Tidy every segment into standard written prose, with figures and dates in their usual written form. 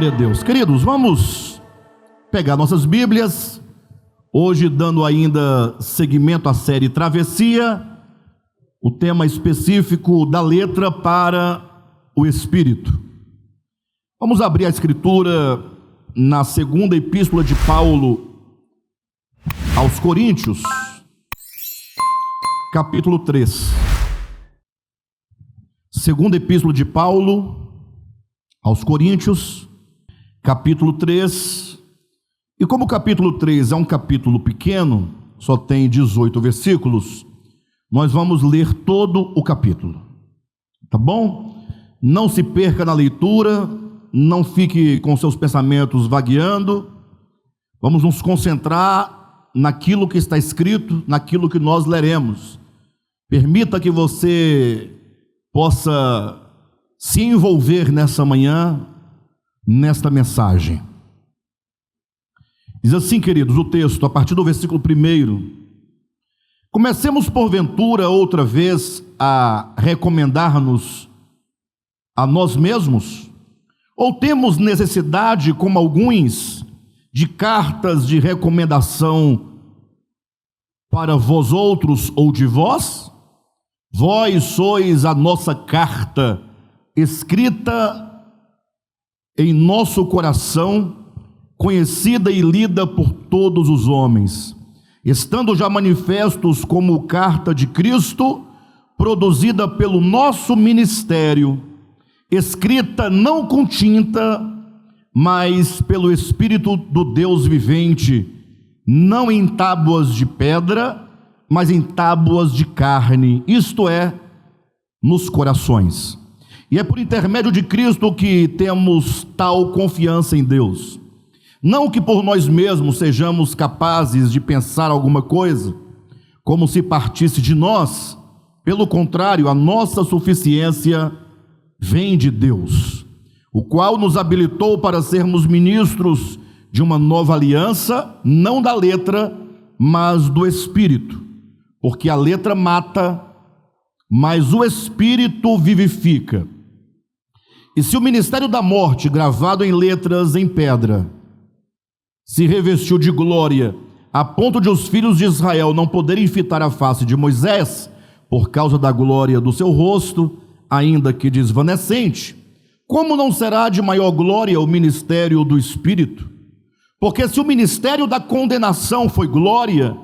Glória a Deus. Queridos, vamos pegar nossas Bíblias, hoje dando ainda seguimento à série Travessia, o tema específico da letra para o Espírito. Vamos abrir a Escritura na segunda epístola de Paulo aos Coríntios, capítulo 3. Segunda epístola de Paulo aos Coríntios, capítulo 3. E como o capítulo 3 é um capítulo pequeno, só tem 18 versículos, nós vamos ler todo o capítulo, tá bom? Não se perca na leitura, não fique com seus pensamentos vagueando, vamos nos concentrar naquilo que está escrito, naquilo que nós leremos. Permita que você possa se envolver nessa manhã, nesta mensagem. Diz assim, queridos, o texto, a partir do versículo 1: comecemos porventura outra vez a recomendar-nos a nós mesmos? Ou temos necessidade, como alguns, de cartas de recomendação para vós outros ou de vós? Vós sois a nossa carta, escrita em nosso coração, conhecida e lida por todos os homens, estando já manifestos como carta de Cristo, produzida pelo nosso ministério, escrita não com tinta, mas pelo Espírito do Deus vivente, não em tábuas de pedra, mas em tábuas de carne, isto é, nos corações. E é por intermédio de Cristo que temos tal confiança em Deus. Não que por nós mesmos sejamos capazes de pensar alguma coisa, como se partisse de nós. Pelo contrário, a nossa suficiência vem de Deus, o qual nos habilitou para sermos ministros de uma nova aliança, não da letra, mas do Espírito. Porque a letra mata, mas o Espírito vivifica. E se o ministério da morte, gravado em letras em pedra, se revestiu de glória, a ponto de os filhos de Israel não poderem fitar a face de Moisés, por causa da glória do seu rosto, ainda que desvanecente, como não será de maior glória o ministério do Espírito? Porque se o ministério da condenação foi glória,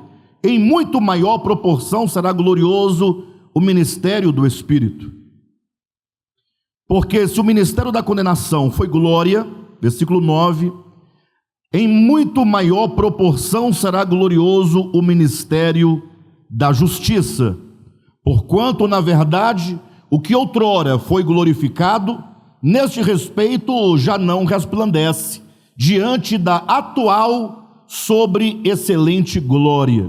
em muito maior proporção será glorioso o ministério do Espírito. Porque se o ministério da condenação foi glória, versículo 9, em muito maior proporção será glorioso o ministério da justiça. Porquanto, na verdade, o que outrora foi glorificado, neste respeito já não resplandece, diante da atual sobre excelente glória.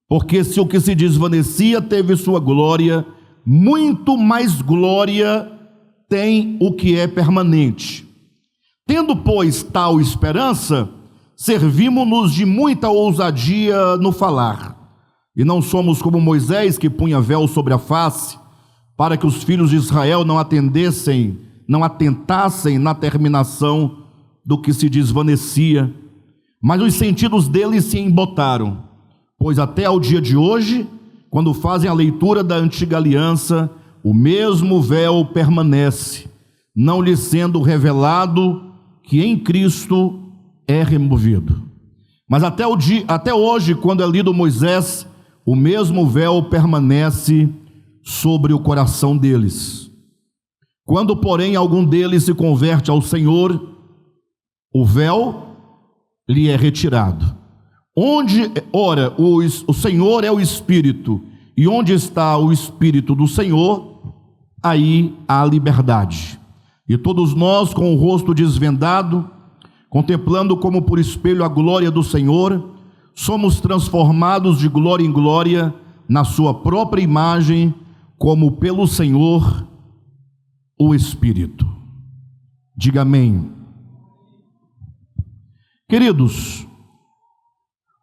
Porque se o que se desvanecia teve sua glória, muito mais glória tem o que é permanente. Tendo, pois, tal esperança, servimos-nos de muita ousadia no falar, e não somos como Moisés, que punha véu sobre a face, para que os filhos de Israel não atentassem na terminação do que se desvanecia, mas os sentidos deles se embotaram, pois até ao dia de hoje, quando fazem a leitura da antiga aliança, o mesmo véu permanece, não lhe sendo revelado que em Cristo é removido. Mas até hoje, quando é lido Moisés, o mesmo véu permanece sobre o coração deles. Quando, porém, algum deles se converte ao Senhor, o véu lhe é retirado. Ora, o Senhor é o Espírito, e onde está o Espírito do Senhor, aí há liberdade. E todos nós, com o rosto desvendado, contemplando como por espelho a glória do Senhor, somos transformados de glória em glória na sua própria imagem, como pelo Senhor o Espírito. Diga amém. Queridos,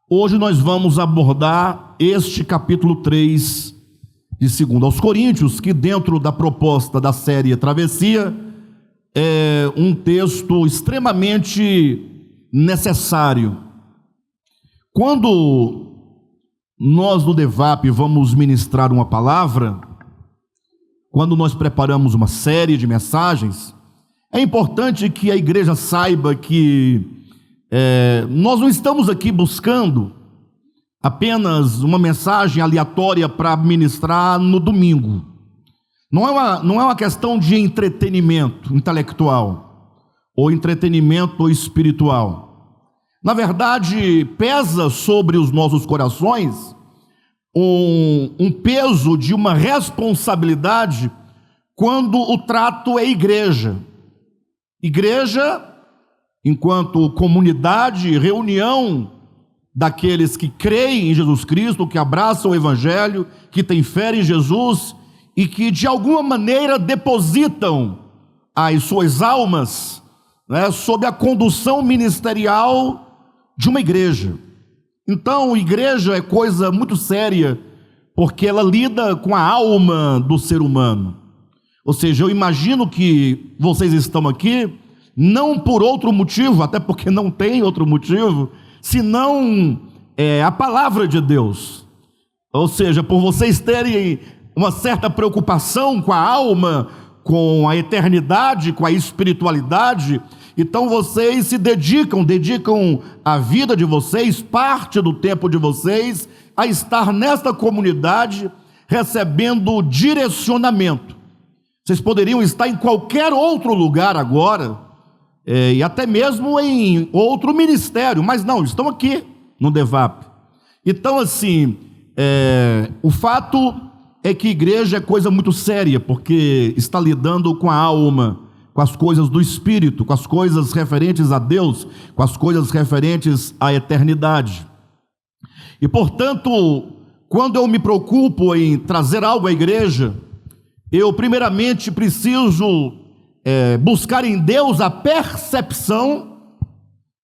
hoje nós vamos abordar este capítulo 3 de 2 aos Coríntios, que dentro da proposta da série Travessia, é um texto extremamente necessário. Quando nós no Devap vamos ministrar uma palavra, quando nós preparamos uma série de mensagens, é importante que a igreja saiba que nós não estamos aqui buscando apenas uma mensagem aleatória para ministrar no domingo. Não é uma questão de entretenimento intelectual ou entretenimento espiritual. Na verdade, pesa sobre os nossos corações um peso de uma responsabilidade quando o trato é igreja. Igreja, enquanto comunidade, reunião daqueles que creem em Jesus Cristo, que abraçam o Evangelho, que têm fé em Jesus e que de alguma maneira depositam as suas almas, sob a condução ministerial de uma igreja. Então, igreja é coisa muito séria, porque ela lida com a alma do ser humano. Ou seja, eu imagino que vocês estão aqui não por outro motivo, até porque não tem outro motivo, senão a palavra de Deus. Ou seja, por vocês terem uma certa preocupação com a alma, com a eternidade, com a espiritualidade, então vocês se dedicam a vida de vocês, parte do tempo de vocês, a estar nesta comunidade recebendo direcionamento. Vocês poderiam estar em qualquer outro lugar agora, e até mesmo em outro ministério, mas não, estão aqui no Devap. Então assim, o fato é que igreja é coisa muito séria, porque está lidando com a alma, com as coisas do Espírito, com as coisas referentes a Deus, com as coisas referentes à eternidade. E portanto, quando eu me preocupo em trazer algo à igreja, eu primeiramente preciso buscar em Deus a percepção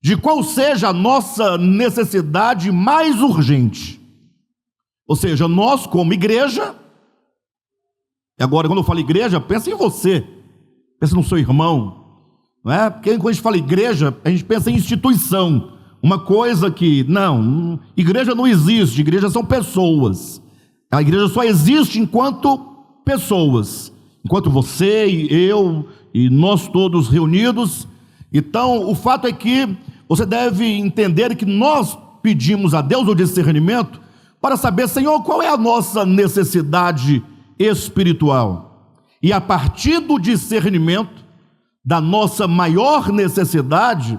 de qual seja a nossa necessidade mais urgente. Ou seja, nós como igreja, agora quando eu falo igreja, pensa em você, pensa no seu irmão, não é? Porque quando a gente fala igreja, a gente pensa em instituição, uma coisa que, não, igreja não existe, igreja são pessoas, a igreja só existe enquanto pessoas, enquanto você e eu e nós todos reunidos. Então o fato é que você deve entender que nós pedimos a Deus o discernimento para saber, Senhor, qual é a nossa necessidade espiritual, e a partir do discernimento da nossa maior necessidade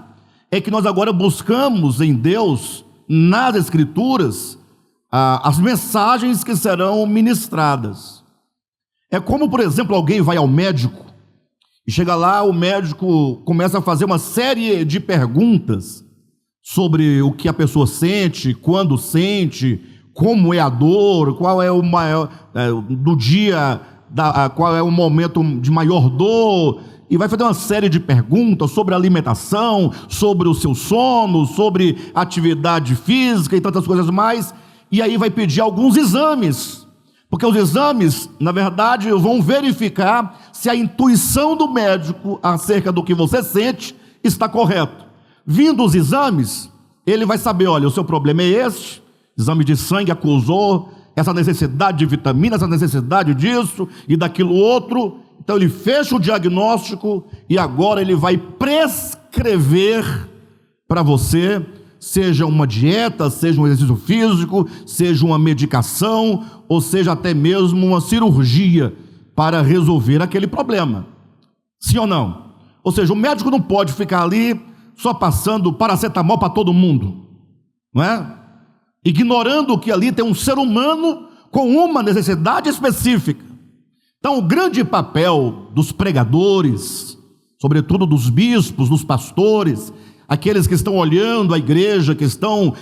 é que nós agora buscamos em Deus, nas Escrituras, as mensagens que serão ministradas. É como, por exemplo, alguém vai ao médico e chega lá, o médico começa a fazer uma série de perguntas sobre o que a pessoa sente, quando sente, como é a dor, qual é o maior do dia, qual é o momento de maior dor, e vai fazer uma série de perguntas sobre alimentação, sobre o seu sono, sobre atividade física e tantas coisas mais, e aí vai pedir alguns exames, porque os exames, na verdade, vão verificar se a intuição do médico acerca do que você sente está correto. Vindo os exames, ele vai saber, olha, o seu problema é este, exame de sangue acusou essa necessidade de vitamina, essa necessidade disso e daquilo outro. Então ele fecha o diagnóstico e agora ele vai prescrever para você, seja uma dieta, seja um exercício físico, seja uma medicação, ou seja até mesmo uma cirurgia para resolver aquele problema. Sim ou não? Ou seja, o médico não pode ficar ali só passando paracetamol para todo mundo, não é? Ignorando que ali tem um ser humano com uma necessidade específica. Então o grande papel dos pregadores, sobretudo dos bispos, dos pastores, aqueles que estão olhando a igreja, que estão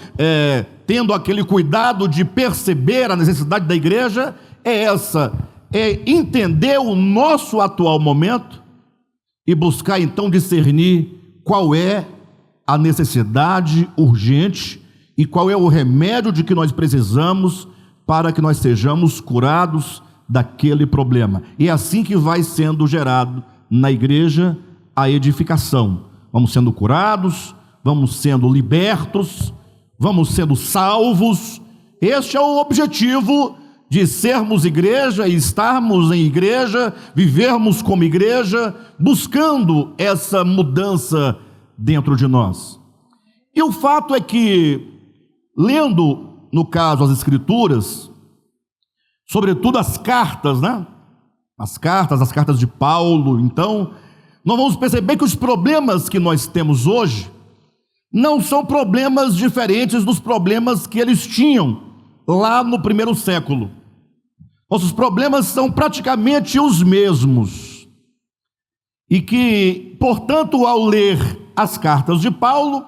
tendo aquele cuidado de perceber a necessidade da igreja, é entender o nosso atual momento e buscar então discernir qual é a necessidade urgente e qual é o remédio de que nós precisamos para que nós sejamos curados daquele problema. E é assim que vai sendo gerado na igreja a edificação. Vamos sendo curados, vamos sendo libertos, vamos sendo salvos. Este é o objetivo de sermos igreja e estarmos em igreja, vivermos como igreja, buscando essa mudança dentro de nós. E o fato é que, lendo, no caso, as Escrituras, sobretudo as cartas, né? As cartas de Paulo, então, nós vamos perceber que os problemas que nós temos hoje não são problemas diferentes dos problemas que eles tinham lá no primeiro século. Nossos problemas são praticamente os mesmos. E que, portanto, ao ler as cartas de Paulo,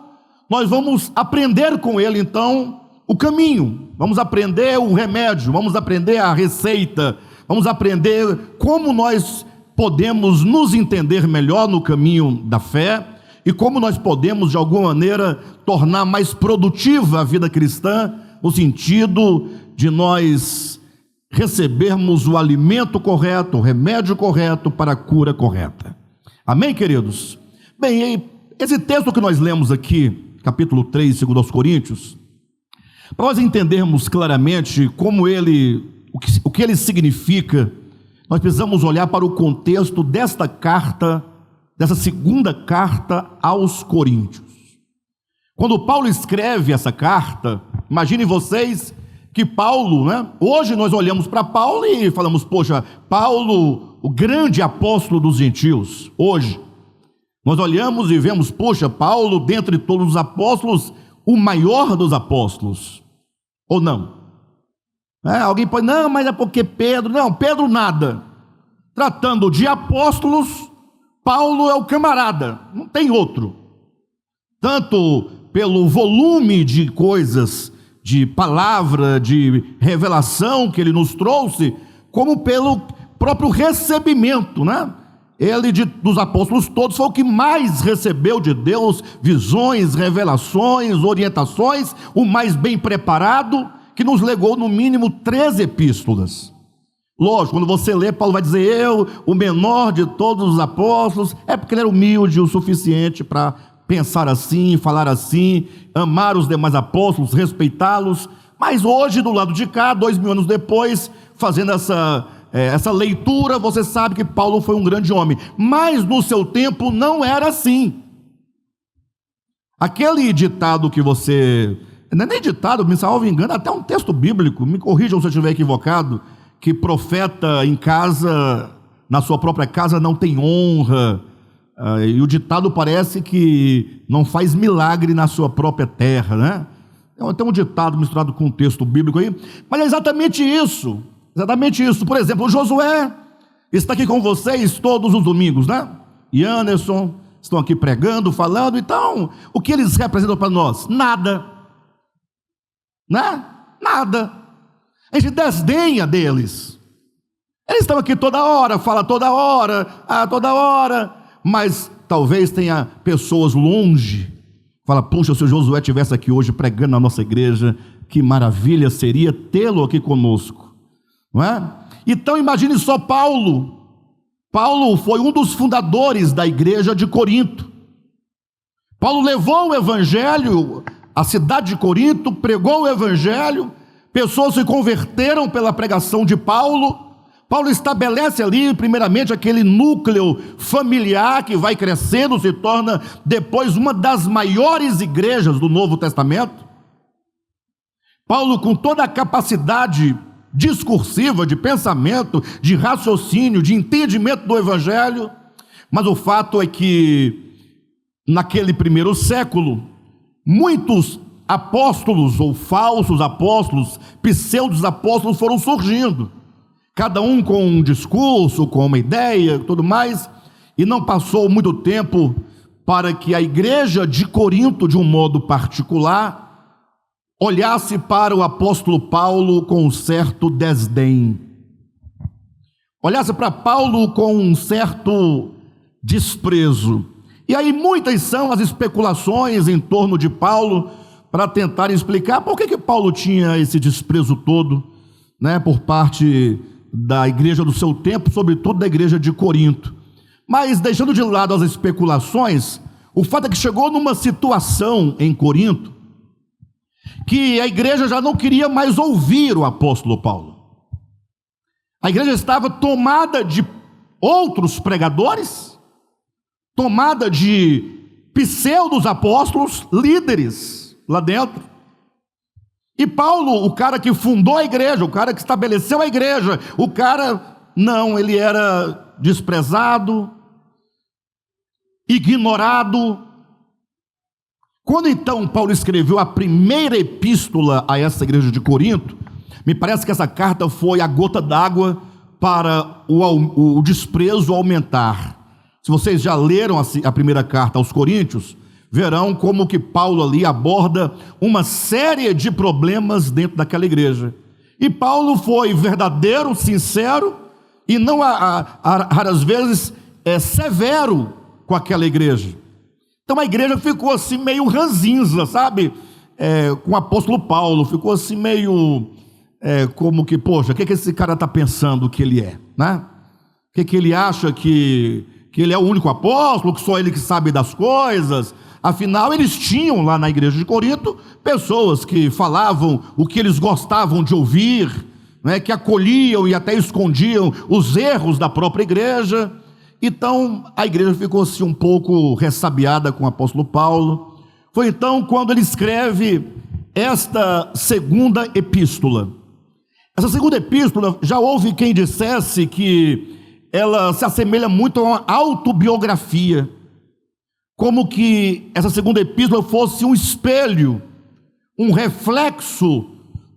nós vamos aprender com ele, então, o caminho. Vamos aprender o remédio, vamos aprender a receita, vamos aprender como nós podemos nos entender melhor no caminho da fé e como nós podemos, de alguma maneira, tornar mais produtiva a vida cristã, no sentido de nós recebermos o alimento correto, o remédio correto para a cura correta. Amém, queridos? Bem, esse texto que nós lemos aqui, capítulo 3, segundo aos Coríntios, para nós entendermos claramente como o que ele significa, nós precisamos olhar para o contexto desta carta, dessa segunda carta aos Coríntios. Quando Paulo escreve essa carta, imaginem vocês que Paulo, né? Hoje nós olhamos para Paulo e falamos, poxa, Paulo, o grande apóstolo dos gentios. Hoje nós olhamos e vemos, poxa, Paulo, dentre todos os apóstolos, o maior dos apóstolos, ou não? Alguém pode, não, mas é porque Pedro, não, Pedro nada. Tratando de apóstolos, Paulo é o camarada, não tem outro. Tanto pelo volume de coisas, de palavra, de revelação que ele nos trouxe, como pelo próprio recebimento, né? Ele, dos apóstolos todos, foi o que mais recebeu de Deus, visões, revelações, orientações, o mais bem preparado, que nos legou no mínimo 3 epístolas. Lógico, quando você lê, Paulo vai dizer, eu, o menor de todos os apóstolos, é porque ele era humilde o suficiente para pensar assim, falar assim, amar os demais apóstolos, respeitá-los. Mas hoje, do lado de cá, 2000 anos depois, fazendo essa leitura, você sabe que Paulo foi um grande homem. Mas no seu tempo não era assim. Aquele ditado que você... Não é nem ditado, me salvo engano, até um texto bíblico, me corrijam se eu estiver equivocado, que profeta em casa, na sua própria casa, não tem honra. E o ditado parece que não faz milagre na sua própria terra, né? Tem um ditado misturado com um texto bíblico aí, mas é exatamente isso, por exemplo, o Josué está aqui com vocês todos os domingos, né? E Anderson estão aqui pregando, falando, então, o que eles representam para nós? Nada, né? Nada, a gente desdenha deles, eles estão aqui toda hora, fala toda hora, mas talvez tenha pessoas longe, fala, puxa, se o Josué estivesse aqui hoje pregando na nossa igreja, que maravilha seria tê-lo aqui conosco, não é? Então imagine só Paulo foi um dos fundadores da igreja de Corinto. Paulo levou o evangelho à cidade de Corinto, pregou o evangelho, pessoas se converteram pela pregação de Paulo. Paulo estabelece ali, primeiramente, aquele núcleo familiar que vai crescendo, se torna depois uma das maiores igrejas do Novo Testamento. Paulo, com toda a capacidade discursiva, de pensamento, de raciocínio, de entendimento do Evangelho, mas o fato é que, naquele primeiro século, muitos apóstolos ou falsos apóstolos, pseudos apóstolos foram surgindo. Cada um com um discurso, com uma ideia, tudo mais, e não passou muito tempo para que a igreja de Corinto, de um modo particular, olhasse para o apóstolo Paulo com um certo desdém, olhasse para Paulo com um certo desprezo. E aí muitas são as especulações em torno de Paulo, para tentar explicar por que Paulo tinha esse desprezo todo, né, por parte da igreja do seu tempo, sobretudo da igreja de Corinto. Mas deixando de lado as especulações, o fato é que chegou numa situação em Corinto que a igreja já não queria mais ouvir o apóstolo Paulo. A igreja estava tomada de outros pregadores, tomada de pseudos apóstolos, líderes lá dentro. E Paulo, o cara que fundou a igreja, o cara que estabeleceu a igreja, o cara, não, ele era desprezado, ignorado. Quando então Paulo escreveu a primeira epístola a essa igreja de Corinto, me parece que essa carta foi a gota d'água para o desprezo aumentar. Se vocês já leram a primeira carta aos Coríntios, verão como que Paulo ali aborda uma série de problemas dentro daquela igreja. E Paulo foi verdadeiro, sincero, e não raras vezes severo com aquela igreja. Então a igreja ficou assim meio ranzinza, sabe? Com o apóstolo Paulo, ficou assim meio como que, poxa, o que esse cara está pensando que ele é, né? O que ele acha que ele é o único apóstolo, que só ele que sabe das coisas? Afinal, eles tinham lá na igreja de Corinto pessoas que falavam o que eles gostavam de ouvir, né, que acolhiam e até escondiam os erros da própria igreja. Então a igreja ficou assim um pouco ressabiada com o apóstolo Paulo. Foi então quando ele escreve esta segunda epístola. Essa segunda epístola, já houve quem dissesse que ela se assemelha muito a uma autobiografia, como que essa segunda epístola fosse um espelho, um reflexo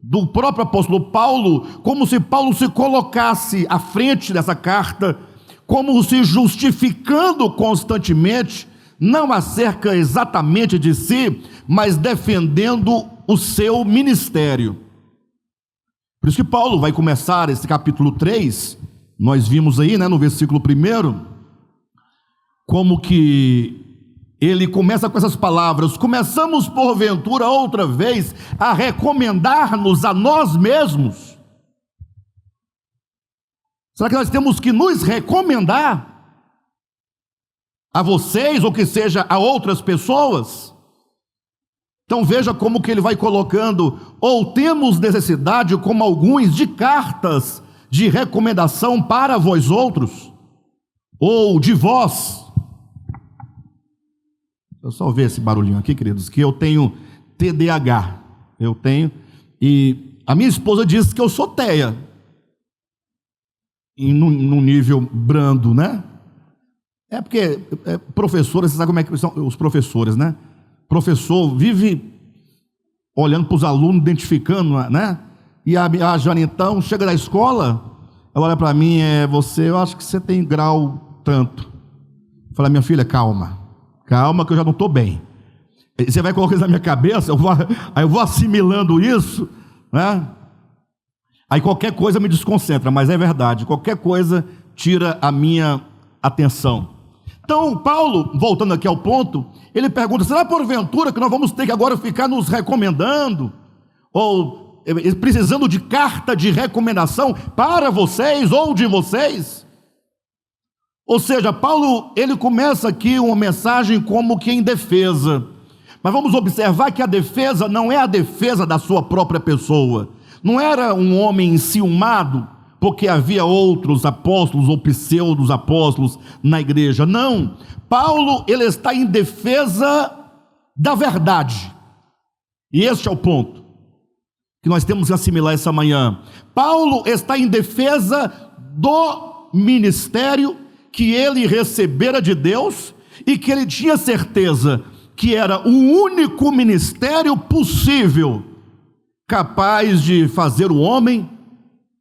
do próprio apóstolo Paulo, como se Paulo se colocasse à frente dessa carta, como se justificando constantemente, não acerca exatamente de si, mas defendendo o seu ministério. Por isso que Paulo vai começar esse capítulo 3, nós vimos aí, né, no versículo 1, como que ele começa com essas palavras: começamos porventura outra vez a recomendar-nos a nós mesmos. Será que nós temos que nos recomendar a vocês, ou que seja a outras pessoas? Então veja como que ele vai colocando: ou temos necessidade, como alguns, de cartas de recomendação para vós outros, ou de vós. Eu só ver esse barulhinho aqui, queridos, que eu tenho TDAH, e a minha esposa diz que eu sou TEA, num nível brando, né? Porque professores, você sabe como é que são os professores, né? Professor vive olhando para os alunos, identificando, né? E a Jane então chega da escola, ela olha para mim: eu acho que você tem grau tanto. Fala: minha filha, calma que eu já não estou bem. Você vai colocar isso na minha cabeça, aí eu vou assimilando isso, né? Aí qualquer coisa me desconcentra, mas é verdade, qualquer coisa tira a minha atenção. Então Paulo, voltando aqui ao ponto, ele pergunta: será porventura que nós vamos ter que agora ficar nos recomendando, ou precisando de carta de recomendação para vocês ou de vocês? Ou seja, Paulo, ele começa aqui uma mensagem como que em defesa, mas vamos observar que a defesa não é a defesa da sua própria pessoa. Não era um homem enciumado porque havia outros apóstolos ou pseudos apóstolos na igreja. Não, Paulo, ele está em defesa da verdade. E este é o ponto que nós temos que assimilar essa manhã. Paulo está em defesa do ministério que ele recebera de Deus e que ele tinha certeza que era o único ministério possível, capaz de fazer o homem,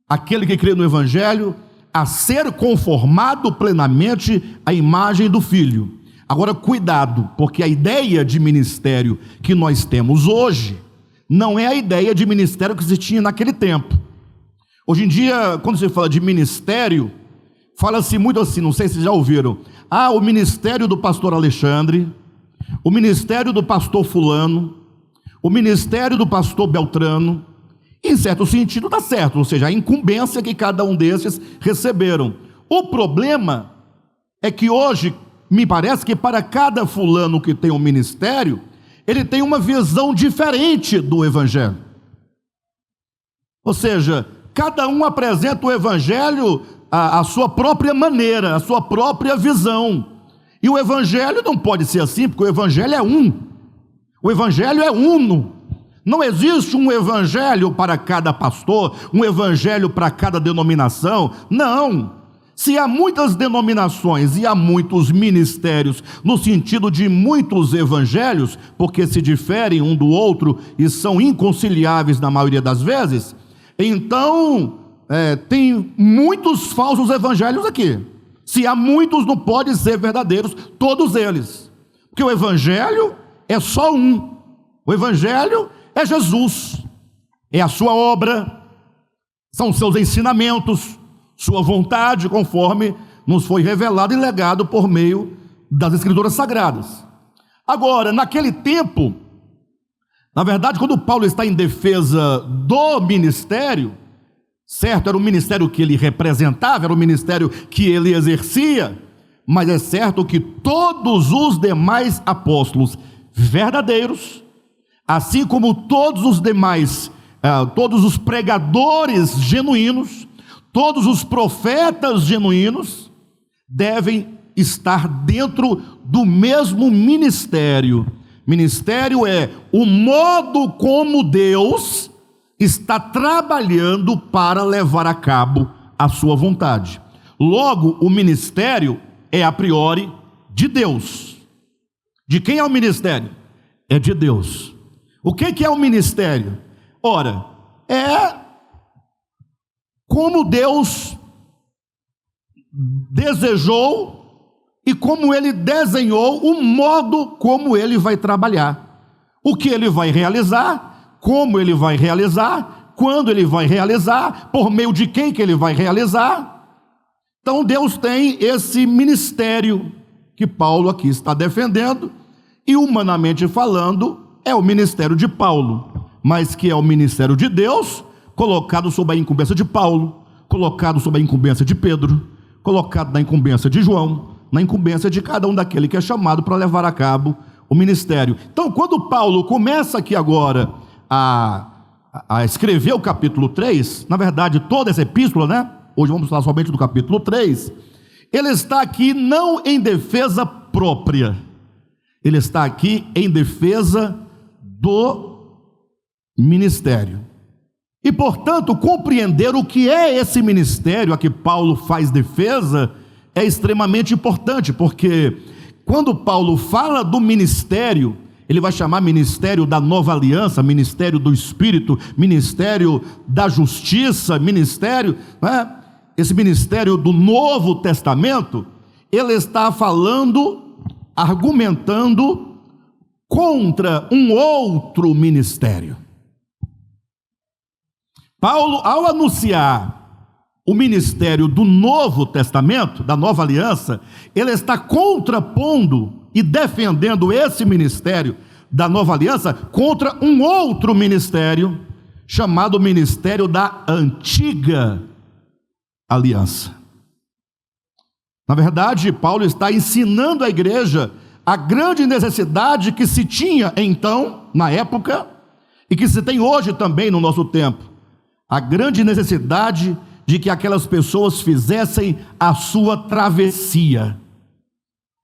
aquele que crê no Evangelho, a ser conformado plenamente à imagem do Filho. Agora cuidado, porque a ideia de ministério que nós temos hoje não é a ideia de ministério que se tinha naquele tempo. Hoje em dia, quando se fala de ministério, fala-se muito assim, não sei se já ouviram: o ministério do pastor Alexandre, o ministério do pastor fulano, o ministério do pastor Beltrano. Em certo sentido está certo, ou seja, a incumbência que cada um desses receberam. O problema é que hoje, me parece que para cada fulano que tem um ministério, ele tem uma visão diferente do Evangelho. Ou seja, cada um apresenta o Evangelho à sua própria maneira, à sua própria visão. E o Evangelho não pode ser assim, porque o Evangelho é um. O Evangelho é uno. Não existe um Evangelho para cada pastor, um Evangelho para cada denominação. Não. Se há muitas denominações e há muitos ministérios, no sentido de muitos evangelhos, porque se diferem um do outro e são inconciliáveis na maioria das vezes, então tem muitos falsos evangelhos aqui. Se há muitos, não podem ser verdadeiros todos eles, porque o evangelho é só um. O evangelho é Jesus, é a sua obra, são seus ensinamentos, sua vontade, conforme nos foi revelado e legado por meio das Escrituras Sagradas. Agora, naquele tempo, na verdade, quando Paulo está em defesa do ministério, certo, era o ministério que ele representava, era o ministério que ele exercia, mas é certo que todos os demais apóstolos verdadeiros, assim como todos os demais, todos os pregadores genuínos, todos os profetas genuínos devem estar dentro do mesmo ministério. Ministério é o modo como Deus está trabalhando para levar a cabo a sua vontade. Logo, o ministério é a priori de Deus. De quem é o ministério? É de Deus. O que é o ministério? Ora, é como Deus desejou e como Ele desenhou o modo como Ele vai trabalhar. O que Ele vai realizar, como Ele vai realizar, quando Ele vai realizar, por meio de quem que Ele vai realizar. Então Deus tem esse ministério que Paulo aqui está defendendo, e humanamente falando, é o ministério de Paulo, mas que é o ministério de Deus, colocado sob a incumbência de Paulo, colocado sob a incumbência de Pedro, colocado na incumbência de João, na incumbência de cada um daquele que é chamado para levar a cabo o ministério. Então, quando Paulo começa aqui agora a escrever o capítulo 3, na verdade toda essa epístola, né? Hoje vamos falar somente do capítulo 3, ele está aqui não em defesa própria, ele está aqui em defesa do ministério. E, portanto, compreender o que é esse ministério a que Paulo faz defesa é extremamente importante, porque quando Paulo fala do ministério, ele vai chamar ministério da nova aliança, ministério do Espírito, ministério da justiça, ministério, né? Esse ministério do Novo Testamento, ele está falando, argumentando contra um outro ministério. Paulo, ao anunciar o ministério do Novo Testamento, da nova aliança, ele está contrapondo e defendendo esse ministério da nova aliança contra um outro ministério, chamado ministério da antiga aliança. Na verdade, Paulo está ensinando à igreja a grande necessidade que se tinha então, na época, e que se tem hoje também no nosso tempo, a grande necessidade de que aquelas pessoas fizessem a sua travessia,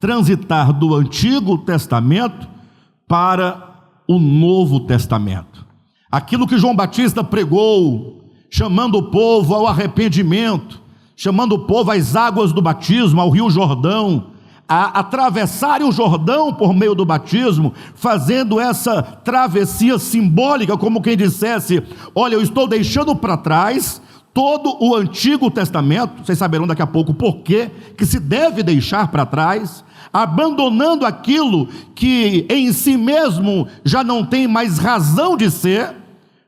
transitar do Antigo Testamento para o Novo Testamento. Aquilo que João Batista pregou, chamando o povo ao arrependimento, chamando o povo às águas do batismo, ao Rio Jordão, a atravessar o Jordão por meio do batismo, fazendo essa travessia simbólica, como quem dissesse: olha, eu estou deixando para trás todo o Antigo Testamento, vocês saberão daqui a pouco por que se deve deixar para trás, abandonando aquilo que em si mesmo já não tem mais razão de ser,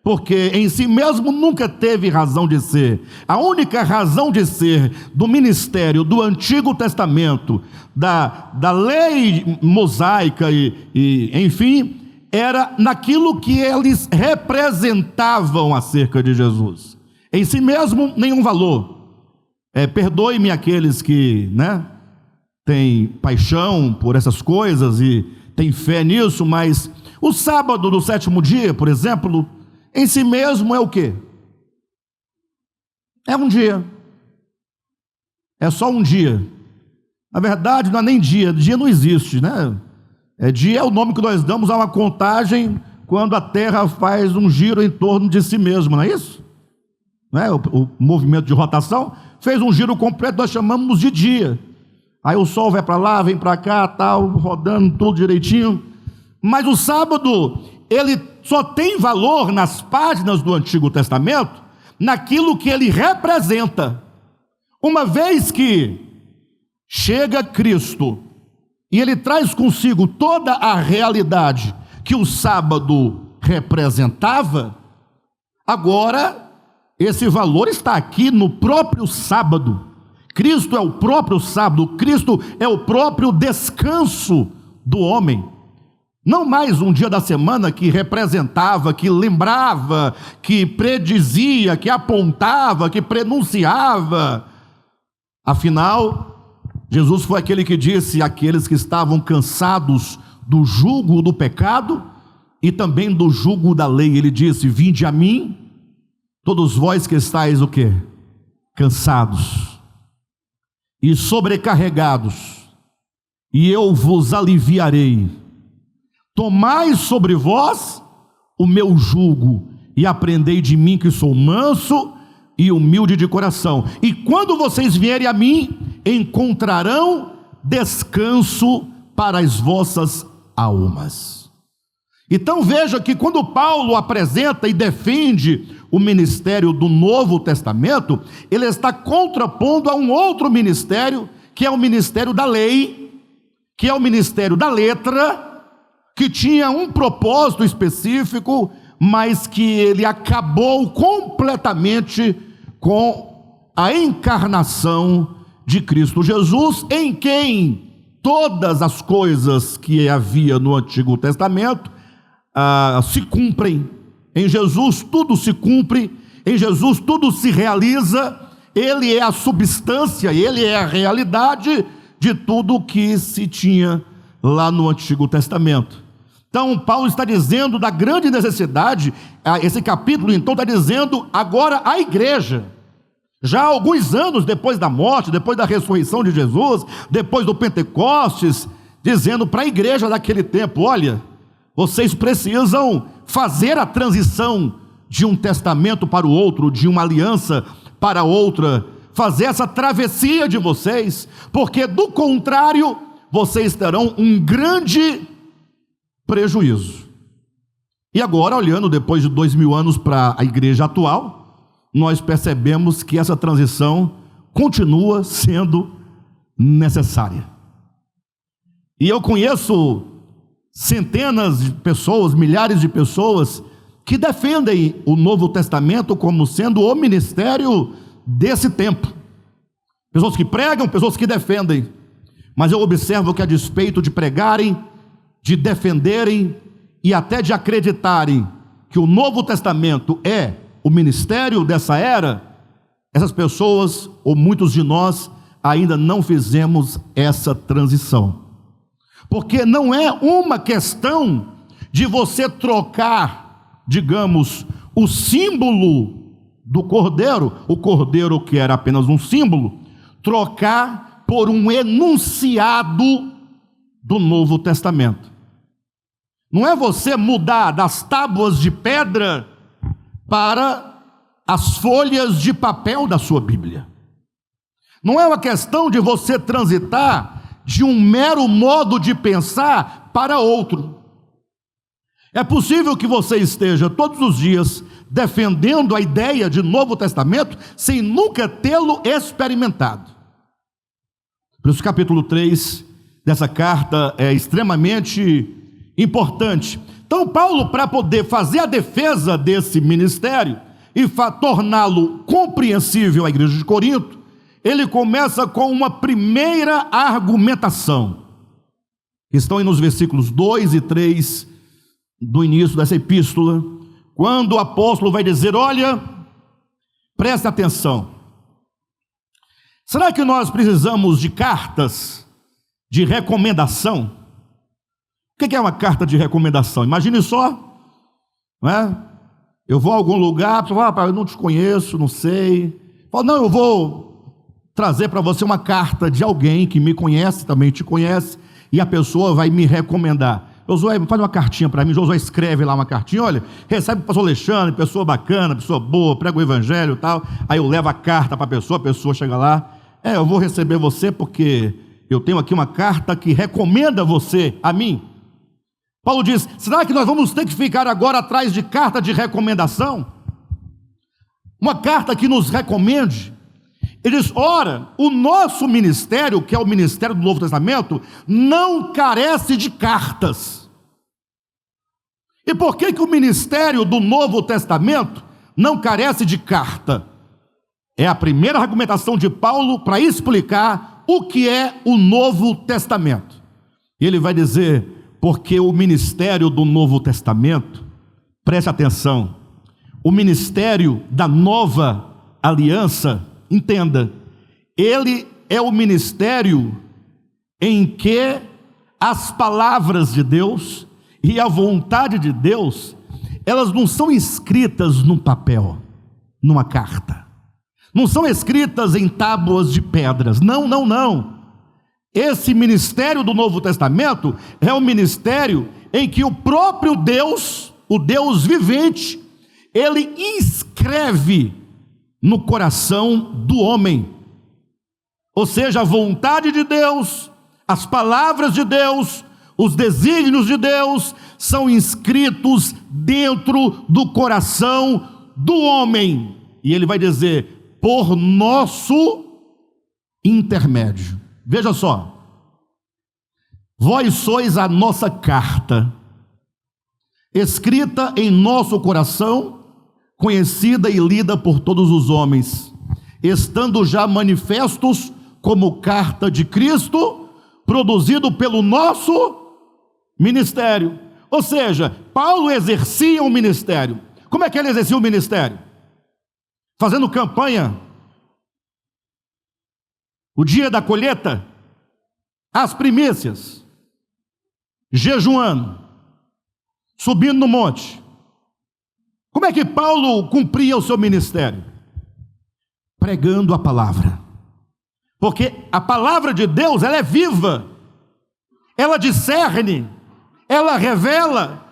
porque em si mesmo nunca teve razão de ser. A única razão de ser do ministério do Antigo Testamento, da lei mosaica enfim, era naquilo que eles representavam acerca de Jesus. Em si mesmo, nenhum valor. Perdoe-me aqueles que, tem paixão por essas coisas e tem fé nisso, mas o sábado do sétimo dia, por exemplo, em si mesmo é o quê? É um dia. É só um dia. Na verdade, não é nem dia não existe, né? Dia é o nome que nós damos a uma contagem quando a Terra faz um giro em torno de si mesma, não é isso? Não é? O movimento de rotação fez um giro completo, nós chamamos de dia. Aí o Sol vai para lá, vem para cá, tal, rodando tudo direitinho. Mas o sábado, ele só tem valor nas páginas do Antigo Testamento, naquilo que ele representa. Uma vez que chega Cristo, e ele traz consigo toda a realidade que o sábado representava, agora esse valor está aqui no próprio sábado. Cristo é o próprio sábado, Cristo é o próprio descanso do homem. Não mais um dia da semana que representava, que lembrava, que predizia, que apontava, que prenunciava. Afinal, Jesus foi aquele que disse àqueles que estavam cansados do jugo do pecado e também do jugo da lei. Ele disse: vinde a mim, todos vós que estáis o quê? Cansados e sobrecarregados, e eu vos aliviarei. Tomai sobre vós o meu jugo e aprendei de mim, que sou manso e humilde de coração, e quando vocês vierem a mim, encontrarão descanso para as vossas almas. Então veja que quando Paulo apresenta e defende o ministério do Novo Testamento, ele está contrapondo a um outro ministério, que é o ministério da lei, que é o ministério da letra, que tinha um propósito específico, mas que ele acabou completamente com a encarnação de Cristo Jesus, em quem todas as coisas que havia no Antigo Testamento se cumprem. Em Jesus tudo se cumpre, em Jesus tudo se realiza. Ele é a substância, ele é a realidade de tudo que se tinha lá no Antigo Testamento. Então Paulo está dizendo da grande necessidade. Esse capítulo então está dizendo agora a igreja, já há alguns anos depois da morte, depois da ressurreição de Jesus, depois do Pentecostes, dizendo para a igreja daquele tempo: olha, vocês precisam fazer a transição de um testamento para o outro, de uma aliança para outra, fazer essa travessia de vocês, porque do contrário, vocês terão um grande prejuízo. E agora, olhando depois de 2000 anos para a igreja atual, nós percebemos que essa transição continua sendo necessária. E eu conheço centenas de pessoas, milhares de pessoas que defendem o Novo Testamento como sendo o ministério desse tempo. Pessoas que pregam, pessoas que defendem. Mas eu observo que, a despeito de pregarem, de defenderem e até de acreditarem que o Novo Testamento é o ministério dessa era, essas pessoas, ou muitos de nós, ainda não fizemos essa transição. Porque não é uma questão de você trocar, digamos, o símbolo do cordeiro, o cordeiro que era apenas um símbolo, trocar por um enunciado do Novo Testamento. Não é você mudar das tábuas de pedra para as folhas de papel da sua Bíblia. Não é uma questão de você transitar de um mero modo de pensar para outro. É possível que você esteja todos os dias defendendo a ideia de Novo Testamento sem nunca tê-lo experimentado. Por isso o capítulo 3 dessa carta é extremamente importante. Então Paulo, para poder fazer a defesa desse ministério e torná-lo compreensível à igreja de Corinto, ele começa com uma primeira argumentação, que estão aí nos versículos 2 e 3 do início dessa epístola, quando o apóstolo vai dizer: olha, preste atenção, será que nós precisamos de cartas de recomendação. O que é uma carta de recomendação? Imagine só, não é? Eu vou a algum lugar, a pessoa fala, eu não te conheço, não sei. Fala, não, eu vou trazer para você uma carta de alguém que me conhece, também te conhece, e a pessoa vai me recomendar. Josué, faz uma cartinha para mim. Josué escreve lá uma cartinha, olha, recebe o pastor Alexandre, pessoa bacana, pessoa boa, prega o evangelho e tal. Aí eu levo a carta para a pessoa chega lá, eu vou receber você porque eu tenho aqui uma carta que recomenda você a mim. Paulo diz, será que nós vamos ter que ficar agora atrás de carta de recomendação? Uma carta que nos recomende? Ele diz, ora, o nosso ministério, que é o ministério do Novo Testamento, não carece de cartas. E por que o ministério do Novo Testamento não carece de carta? É a primeira argumentação de Paulo para explicar o que é o Novo Testamento. Ele vai dizer, porque o ministério do Novo Testamento, preste atenção, o ministério da nova aliança, entenda, ele é o ministério em que as palavras de Deus e a vontade de Deus, elas não são escritas num papel, numa carta, não são escritas em tábuas de pedras, não. Esse ministério do Novo Testamento é um ministério em que o próprio Deus, o Deus vivente, ele inscreve no coração do homem, ou seja, a vontade de Deus, as palavras de Deus, os desígnios de Deus são inscritos dentro do coração do homem, e ele vai dizer, por nosso intermédio. Veja só, vós sois a nossa carta, escrita em nosso coração, conhecida e lida por todos os homens, estando já manifestos como carta de Cristo, produzido pelo nosso ministério. Ou seja, Paulo exercia um ministério. Como é que ele exercia o ministério? Fazendo campanha. O dia da colheita, as primícias, jejuando, subindo no monte. Como é que Paulo cumpria o seu ministério? Pregando a palavra, porque a palavra de Deus, ela é viva, ela discerne, ela revela,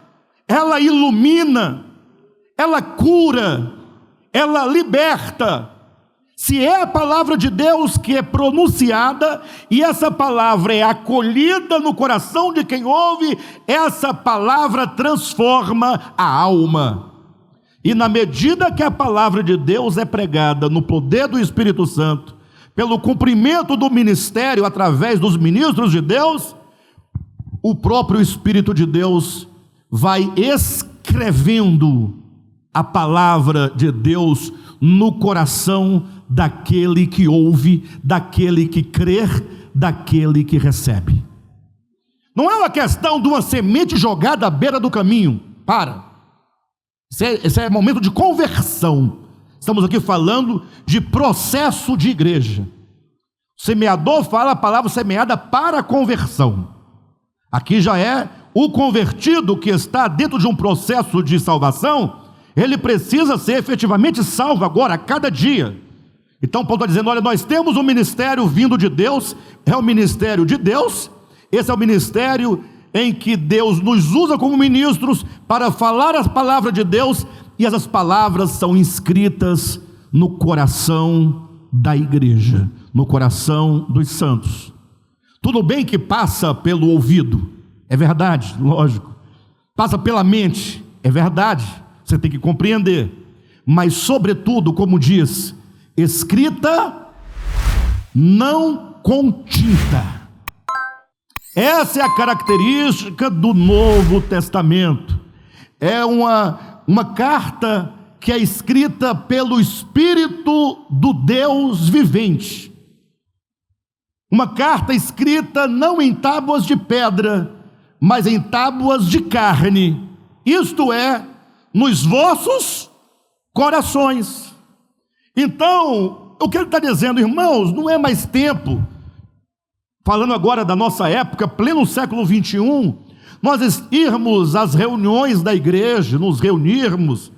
ela ilumina, ela cura, ela liberta. Se é a palavra de Deus que é pronunciada, e essa palavra é acolhida no coração de quem ouve, essa palavra transforma a alma. E na medida que a palavra de Deus é pregada no poder do Espírito Santo, pelo cumprimento do ministério através dos ministros de Deus, o próprio Espírito de Deus vai escrevendo a palavra de Deus no coração daquele que ouve, daquele que crê, daquele que recebe. Não é uma questão de uma semente jogada à beira do caminho. Esse é momento de conversão. Estamos aqui falando de processo de igreja. O semeador fala a palavra semeada para a conversão. Aqui já é o convertido que está dentro de um processo de salvação. Ele precisa ser efetivamente salvo agora, a cada dia. Então Paulo está dizendo, olha, nós temos um ministério vindo de Deus, é o ministério de Deus, esse é o ministério em que Deus nos usa como ministros para falar as palavras de Deus, e essas palavras são inscritas no coração da igreja, no coração dos santos. Tudo bem que passa pelo ouvido, é verdade, lógico, passa pela mente, é verdade, você tem que compreender, mas sobretudo, como diz, escrita não com tinta. Essa é a característica do Novo Testamento. É uma carta que é escrita pelo Espírito do Deus vivente. Uma carta escrita não em tábuas de pedra, mas em tábuas de carne. Isto é, nos vossos corações. Então, o que ele está dizendo, irmãos, não é mais tempo falando agora da nossa época, pleno século 21, nós irmos às reuniões da igreja, nos reunirmos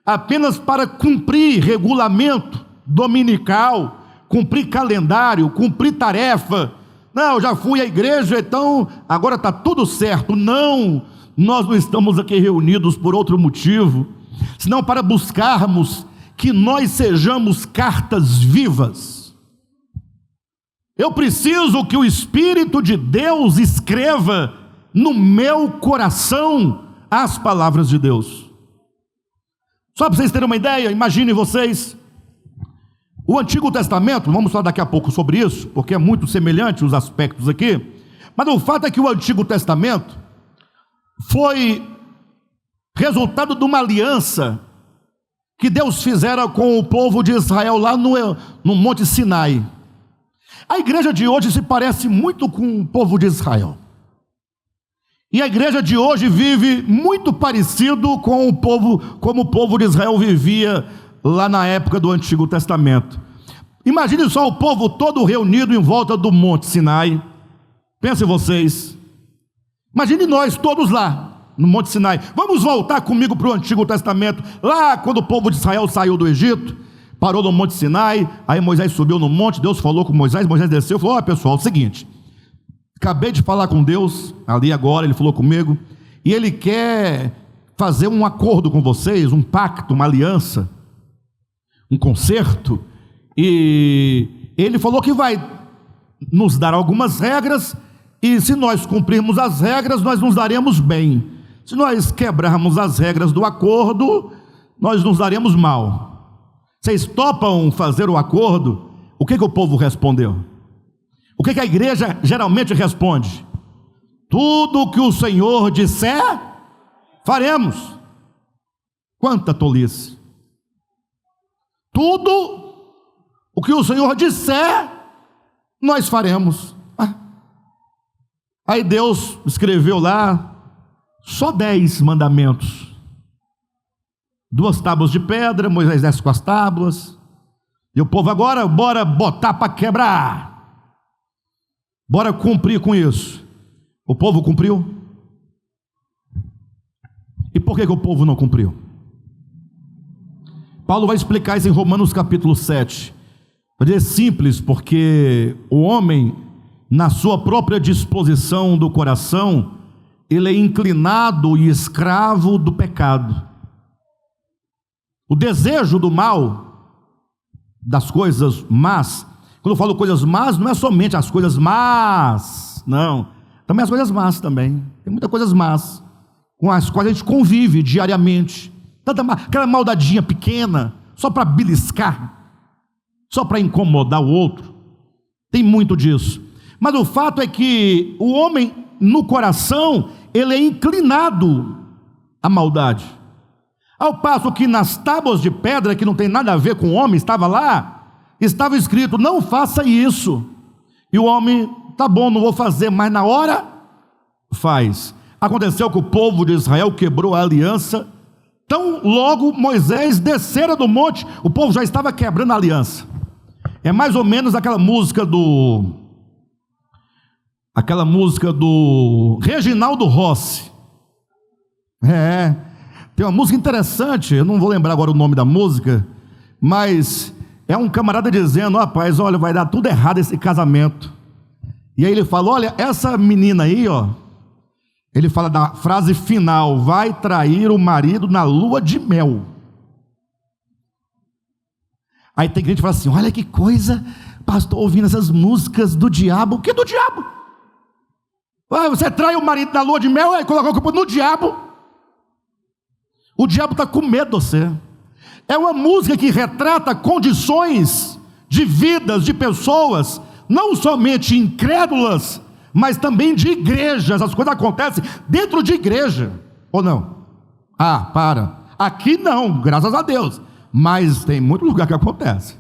apenas para cumprir regulamento dominical, cumprir calendário, cumprir tarefa. Não, já fui à igreja, então agora está tudo certo. Não, nós não estamos aqui reunidos por outro motivo, senão para buscarmos que nós sejamos cartas vivas. Eu preciso que o Espírito de Deus escreva no meu coração as palavras de Deus. Só para vocês terem uma ideia, imaginem vocês, o Antigo Testamento, vamos falar daqui a pouco sobre isso, porque é muito semelhante os aspectos aqui, mas o fato é que o Antigo Testamento foi resultado de uma aliança que Deus fizera com o povo de Israel lá no Monte Sinai. A igreja de hoje se parece muito com o povo de Israel. E a igreja de hoje vive muito parecido com o povo, como o povo de Israel vivia lá na época do Antigo Testamento. Imagine só o povo todo reunido em volta do Monte Sinai. Pensem vocês. Imagine nós todos lá no Monte Sinai. Vamos voltar comigo para o Antigo Testamento. Lá quando o povo de Israel saiu do Egito, parou no Monte Sinai. Aí Moisés subiu no monte, Deus falou com Moisés. Moisés desceu e falou: olha pessoal, é o seguinte, acabei de falar com Deus ali agora, ele falou comigo, e ele quer fazer um acordo com vocês, um pacto, uma aliança, um concerto, e ele falou que vai nos dar algumas regras, e se nós cumprirmos as regras, nós nos daremos bem. Se nós quebrarmos as regras do acordo, nós nos daremos mal. Vocês topam fazer o acordo? O que o povo respondeu? O que a igreja geralmente responde? Tudo o que o Senhor disser, faremos. Quanta tolice! Tudo o que o Senhor disser, nós faremos. Aí Deus escreveu lá só 10 mandamentos. 2 tábuas de pedra, Moisés desce com as tábuas. E o povo agora, bora botar para quebrar. Bora cumprir com isso. O povo cumpriu? E por que o povo não cumpriu? Paulo vai explicar isso em Romanos capítulo 7. É simples, porque o homem, na sua própria disposição do coração, ele é inclinado e escravo do pecado. O desejo do mal, das coisas más, quando eu falo coisas más, não é somente as coisas más, não, também as coisas más também, tem muitas coisas más, com as quais a gente convive diariamente, aquela maldadinha pequena, só para beliscar, só para incomodar o outro, tem muito disso, mas o fato é que o homem no coração, ele é inclinado à maldade, ao passo que nas tábuas de pedra, que não tem nada a ver com o homem, estava lá, estava escrito, não faça isso, e o homem, tá bom, não vou fazer, mas na hora, faz. Aconteceu que o povo de Israel quebrou a aliança, tão logo Moisés descera do monte, o povo já estava quebrando a aliança. É mais ou menos aquela música do Reginaldo Rossi. Tem uma música interessante, eu não vou lembrar agora o nome da música, mas é um camarada dizendo, rapaz, olha, vai dar tudo errado esse casamento. E aí ele fala, olha, essa menina aí, ó, ele fala da frase final, vai trair o marido na lua de mel. Aí tem gente que fala assim, olha que coisa, pastor, ouvindo essas músicas do diabo. O que do diabo? Você trai o marido na lua de mel e coloca a culpa no diabo. O diabo está com medo de você. É uma música que retrata condições de vidas de pessoas, não somente incrédulas, mas também de igrejas. As coisas acontecem dentro de igreja, ou não? Para. Aqui não, graças a Deus. Mas tem muito lugar que acontece.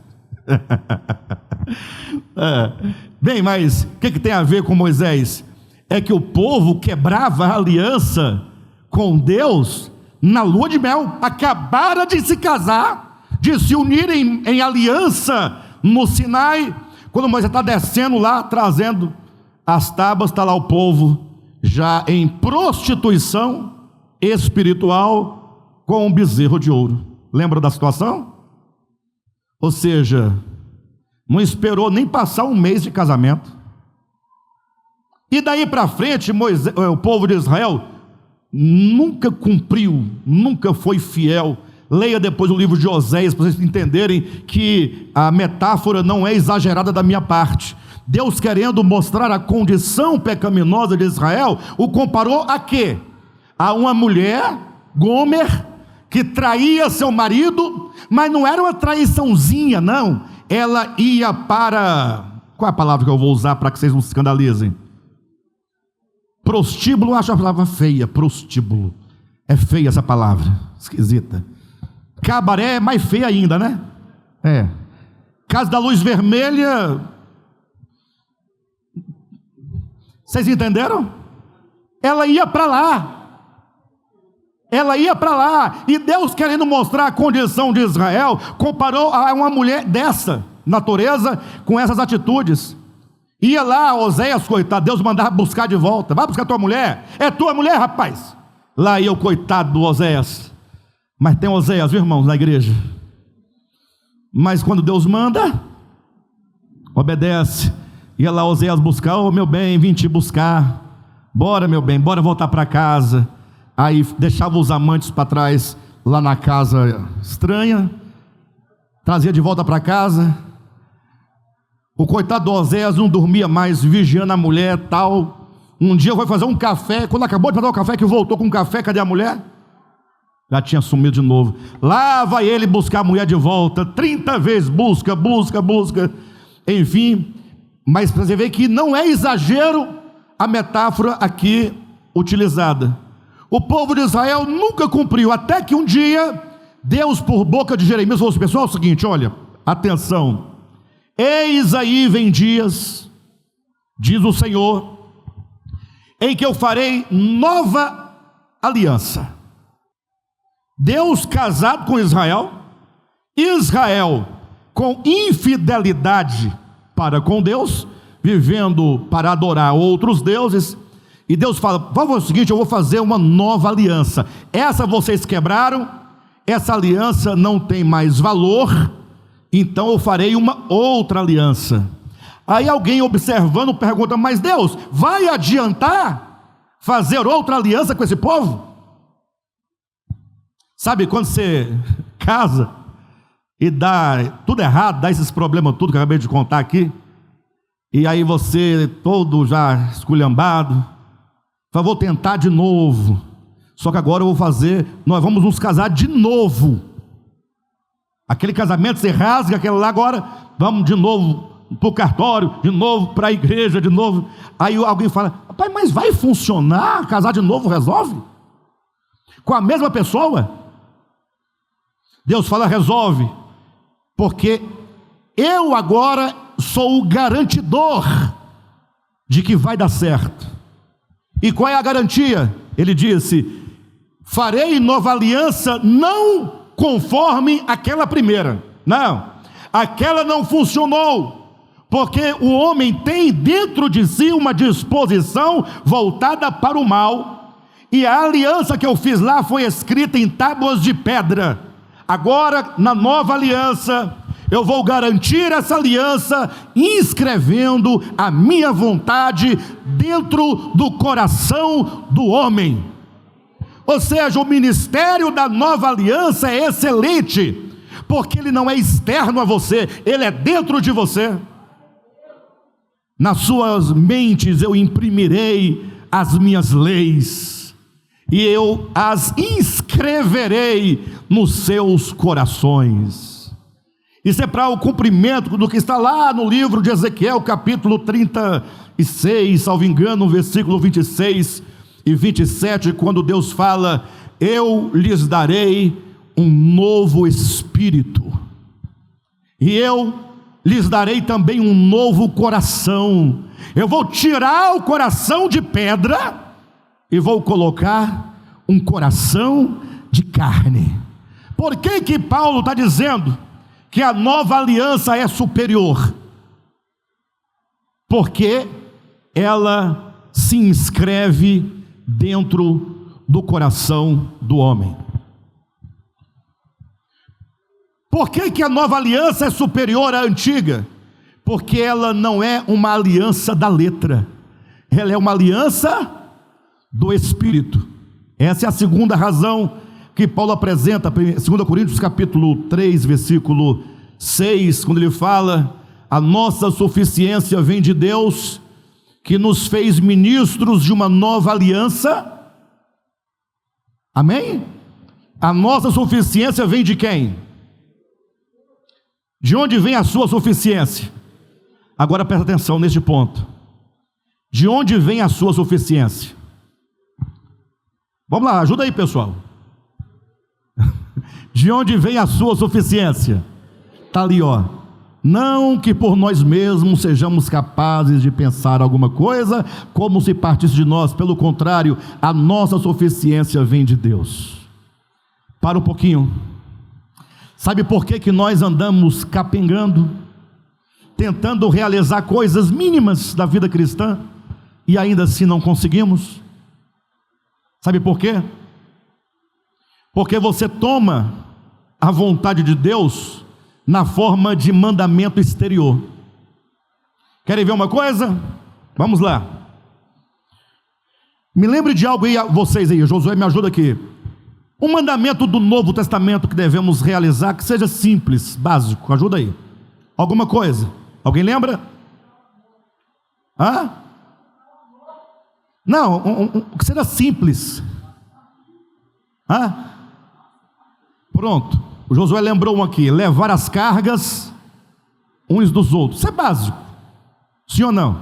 Bem, mas o que tem a ver com Moisés? É que o povo quebrava a aliança com Deus na lua de mel, acabara de se casar, de se unirem em aliança no Sinai, quando Moisés está descendo lá, trazendo as tábuas, está lá o povo já em prostituição espiritual com um bezerro de ouro. Lembra da situação? Ou seja, não esperou nem passar um mês de casamento. E daí para frente, o povo de Israel nunca cumpriu, nunca foi fiel. Leia depois o livro de Oséias para vocês entenderem que a metáfora não é exagerada da minha parte. Deus, querendo mostrar a condição pecaminosa de Israel, o comparou a quê? A uma mulher, Gomer, que traía seu marido, mas não era uma traiçãozinha, não. Ela ia para... Qual é a palavra que eu vou usar para que vocês não se escandalizem? Prostíbulo, acho a palavra feia, prostíbulo. É feia essa palavra, esquisita. Cabaré é mais feia ainda, né? É. Casa da Luz Vermelha. Vocês entenderam? Ela ia para lá. Ela ia para lá. E Deus, querendo mostrar a condição de Israel, comparou a uma mulher dessa natureza com essas atitudes. Ia lá, Oséias, coitado, Deus mandava buscar de volta. Vai buscar tua mulher. É tua mulher, rapaz. Lá ia o coitado do Oséias. Mas tem Oséias, viu, irmãos, na igreja. Mas quando Deus manda, obedece. Ia lá Oséias buscar. Ô, meu bem, vim te buscar. Bora, meu bem, bora voltar para casa. Aí deixava os amantes para trás, lá na casa estranha. Trazia de volta para casa. O coitado do Oséias não dormia mais, vigiando a mulher, tal. Um dia foi fazer um café. Quando acabou de fazer o café, que voltou com um café, cadê a mulher? Já tinha sumido de novo. Lá vai ele buscar a mulher de volta. 30 vezes busca. Enfim, mas para você ver que não é exagero a metáfora aqui utilizada. O povo de Israel nunca cumpriu, até que um dia Deus, por boca de Jeremias, falou assim: pessoal, é o seguinte, olha, atenção. Eis aí vem dias, diz o Senhor, em que eu farei nova aliança. Deus casado com Israel, Israel com infidelidade para com Deus, vivendo para adorar outros deuses, e Deus fala: vamos fazer o seguinte, eu vou fazer uma nova aliança. Essa vocês quebraram, essa aliança não tem mais valor, então eu farei uma outra aliança. Aí alguém observando pergunta: mas Deus, vai adiantar fazer outra aliança com esse povo? Sabe quando você casa e dá tudo errado, dá esses problemas tudo que eu acabei de contar aqui, e aí você todo já esculhambado, fala: vou tentar de novo, só que agora eu vou fazer, nós vamos nos casar de novo. Aquele casamento você rasga aquele lá, agora vamos de novo para o cartório, de novo para a igreja, de novo. Aí alguém fala: rapaz, mas vai funcionar? Casar de novo resolve? Com a mesma pessoa? Deus fala: resolve, porque eu agora sou o garantidor de que vai dar certo. E qual é a garantia? Ele disse: farei nova aliança, não conforme aquela primeira. Não, aquela não funcionou, porque o homem tem dentro de si uma disposição voltada para o mal, e a aliança que eu fiz lá foi escrita em tábuas de pedra. Agora, na nova aliança, eu vou garantir essa aliança, inscrevendo a minha vontade dentro do coração do homem. Ou seja, o ministério da nova aliança é excelente, porque ele não é externo a você, ele é dentro de você. Nas suas mentes eu imprimirei as minhas leis, e eu as inscreverei nos seus corações. Isso é para o cumprimento do que está lá no livro de Ezequiel, capítulo 36, salvo engano, versículo 26 e 27, quando Deus fala: eu lhes darei um novo espírito, e eu lhes darei também um novo coração. Eu vou tirar o coração de pedra e vou colocar um coração de carne. Por que que Paulo está dizendo que a nova aliança é superior? Porque ela se inscreve dentro do coração do homem. Por que a nova aliança é superior à antiga? Porque ela não é uma aliança da letra, ela é uma aliança do Espírito. Essa é a segunda razão que Paulo apresenta, 2 Coríntios capítulo 3, versículo 6, quando ele fala: a nossa suficiência vem de Deus, que nos fez ministros de uma nova aliança. Amém? A nossa suficiência vem de quem? De onde vem a sua suficiência? Agora presta atenção neste ponto. De onde vem a sua suficiência? Vamos lá, ajuda aí, pessoal. De onde vem a sua suficiência? Está ali, ó. Não que por nós mesmos sejamos capazes de pensar alguma coisa como se partisse de nós, pelo contrário, a nossa suficiência vem de Deus. Para um pouquinho. Sabe por que nós andamos capengando, tentando realizar coisas mínimas da vida cristã e ainda assim não conseguimos? Sabe por quê? Porque você toma a vontade de Deus na forma de mandamento exterior. Querem ver uma coisa? Vamos lá. Me lembre de algo aí, vocês aí, Josué, me ajuda aqui. Um mandamento do Novo Testamento que devemos realizar, que seja simples, básico, ajuda aí. Alguma coisa? Alguém lembra? Hã? Não, que seja simples. Hã? Pronto. O Josué lembrou um aqui: levar as cargas uns dos outros. Isso é básico. Sim ou não?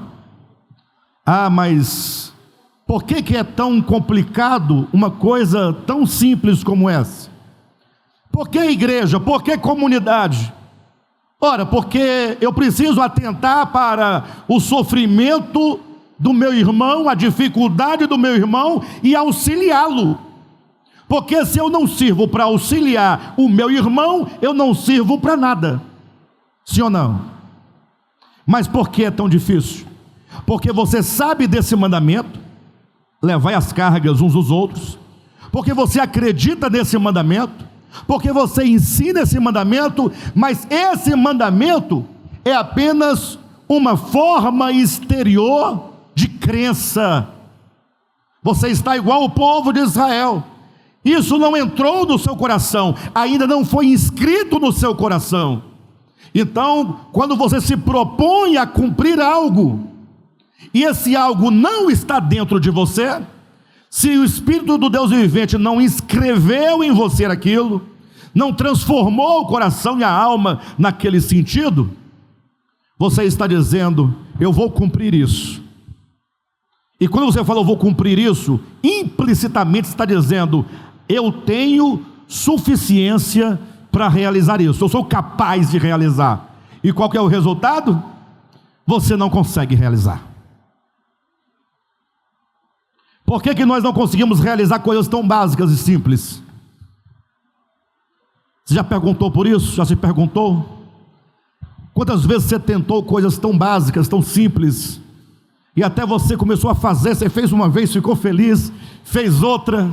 Ah, mas por que é tão complicado uma coisa tão simples como essa? Por que igreja? Por que comunidade? Ora, porque eu preciso atentar para o sofrimento do meu irmão, a dificuldade do meu irmão e auxiliá-lo. Porque se eu não sirvo para auxiliar o meu irmão, eu não sirvo para nada. Sim ou não? Mas por que é tão difícil? Porque você sabe desse mandamento, levai as cargas uns dos outros, porque você acredita nesse mandamento, porque você ensina esse mandamento, mas esse mandamento é apenas uma forma exterior de crença. Você está igual o povo de Israel. Isso não entrou no seu coração, ainda não foi inscrito no seu coração. Então, quando você se propõe a cumprir algo, e esse algo não está dentro de você, se o Espírito do Deus vivente não inscreveu em você aquilo, não transformou o coração e a alma naquele sentido, você está dizendo: eu vou cumprir isso. E quando você fala eu vou cumprir isso, implicitamente está dizendo: eu tenho suficiência para realizar isso, eu sou capaz de realizar. E qual que é o resultado? Você não consegue realizar. Por que nós não conseguimos realizar coisas tão básicas e simples? Você já perguntou por isso? Já se perguntou? Quantas vezes você tentou coisas tão básicas, tão simples, e até você começou a fazer, você fez uma vez, ficou feliz, fez outra,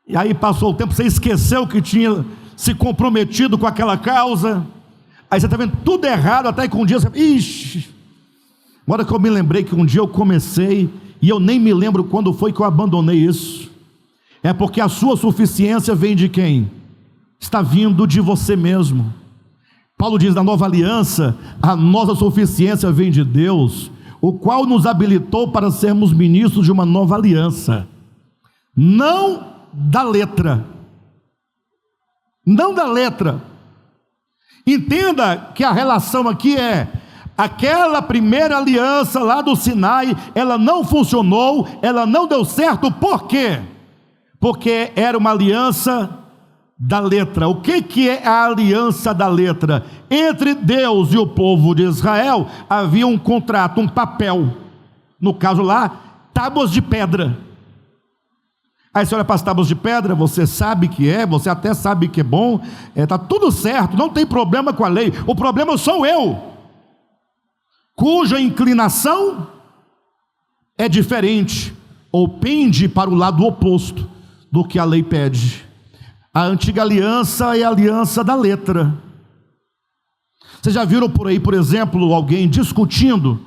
e aí passou o tempo, você esqueceu que tinha se comprometido com aquela causa, aí você está vendo tudo errado, até que um dia você... Ixi, agora que eu me lembrei que um dia eu comecei, e eu nem me lembro quando foi que eu abandonei isso. É porque a sua suficiência vem de quem? Está vindo de você mesmo. Paulo diz na nova aliança: a nossa suficiência vem de Deus, o qual nos habilitou para sermos ministros de uma nova aliança, não da letra, não da letra. Entenda que a relação aqui é: aquela primeira aliança lá do Sinai, ela não funcionou, ela não deu certo. Por quê? Porque era uma aliança da letra. O que é a aliança da letra? Entre Deus e o povo de Israel havia um contrato, um papel, no caso lá, tábuas de pedra. Aí você olha para as tábuas de pedra, você sabe que você até sabe que é bom, está tudo certo, não tem problema com a lei. O problema sou eu, cuja inclinação é diferente, ou pende para o lado oposto do que a lei pede. A antiga aliança é a aliança da letra. Vocês já viram por aí, por exemplo, alguém discutindo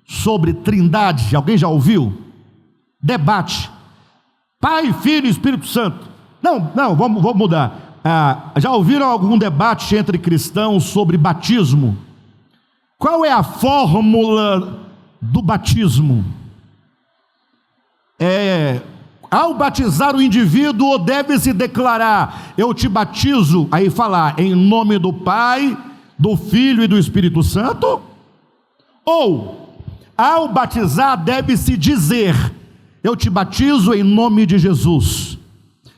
sobre trindade? Alguém já ouviu? Debate. Pai, Filho e Espírito Santo. Não, vamos mudar. Já ouviram algum debate entre cristãos sobre batismo? Qual é a fórmula do batismo? Ao batizar o indivíduo, deve-se declarar: eu te batizo, aí falar em nome do Pai, do Filho e do Espírito Santo? Ou, ao batizar, deve-se dizer: eu te batizo em nome de Jesus?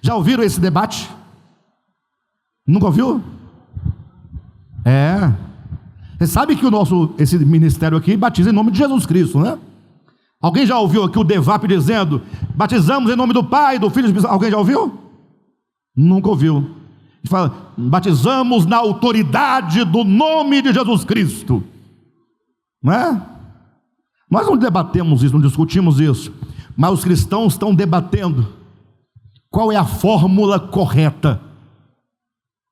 Já ouviram esse debate? Nunca ouviu? Você sabe que esse ministério aqui batiza em nome de Jesus Cristo, né? Alguém já ouviu aqui o DEVAP dizendo: batizamos em nome do Pai, do Filho e do Espírito Santo? Alguém já ouviu? Nunca ouviu. Ele fala: batizamos na autoridade do nome de Jesus Cristo, não é? Nós não debatemos isso, não discutimos isso, mas os cristãos estão debatendo qual é a fórmula correta.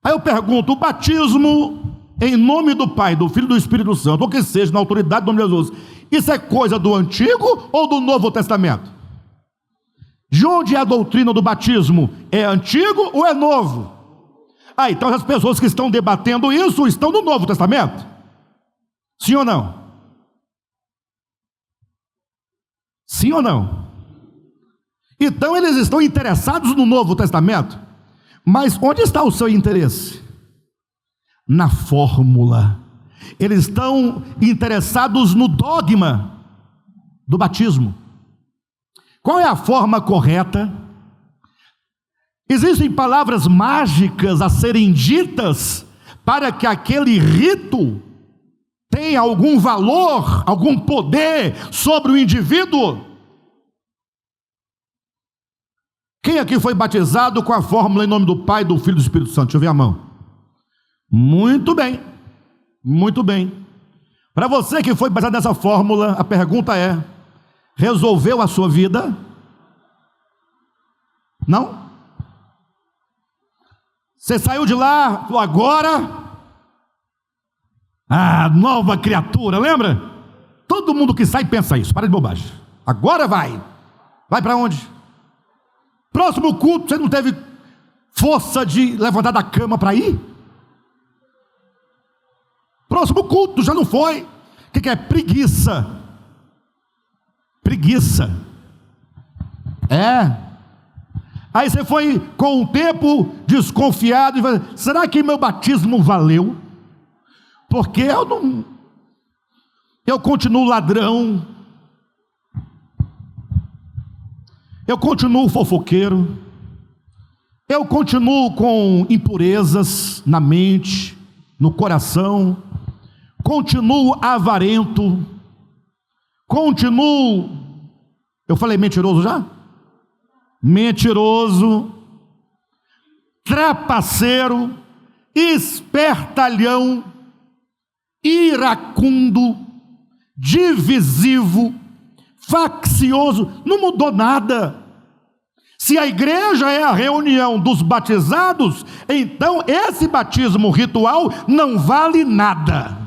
Aí eu pergunto: o batismo em nome do Pai, do Filho e do Espírito Santo, ou que seja, na autoridade do nome de Jesus, isso é coisa do Antigo ou do Novo Testamento? De onde é a doutrina do batismo? É antigo ou é novo? Então as pessoas que estão debatendo isso estão no Novo Testamento? Sim ou não? Sim ou não? Então eles estão interessados no Novo Testamento. Mas onde está o seu interesse? Na fórmula. Eles estão interessados no dogma do batismo. Qual é a forma correta? Existem palavras mágicas a serem ditas para que aquele rito tenha algum valor, algum poder sobre o indivíduo? Quem aqui foi batizado com a fórmula em nome do Pai, do Filho e do Espírito Santo? Deixa eu ver a mão. Muito bem, muito bem. Para você que foi batizado nessa fórmula, a pergunta é: resolveu a sua vida? Não? Você saiu de lá, falou: agora, nova criatura, lembra? Todo mundo que sai pensa isso, para de bobagem. Agora vai para onde? Próximo culto, você não teve força de levantar da cama para ir? Próximo culto, já não foi. O que é preguiça? Preguiça. Aí você foi com o tempo desconfiado e falou: será que meu batismo valeu? Porque eu continuo ladrão, eu continuo fofoqueiro, eu continuo com impurezas na mente, no coração, continuo avarento, eu falei mentiroso já? Mentiroso, trapaceiro, espertalhão, iracundo, divisivo, faccioso. Não mudou nada. Se a igreja é a reunião dos batizados, então esse batismo ritual não vale nada.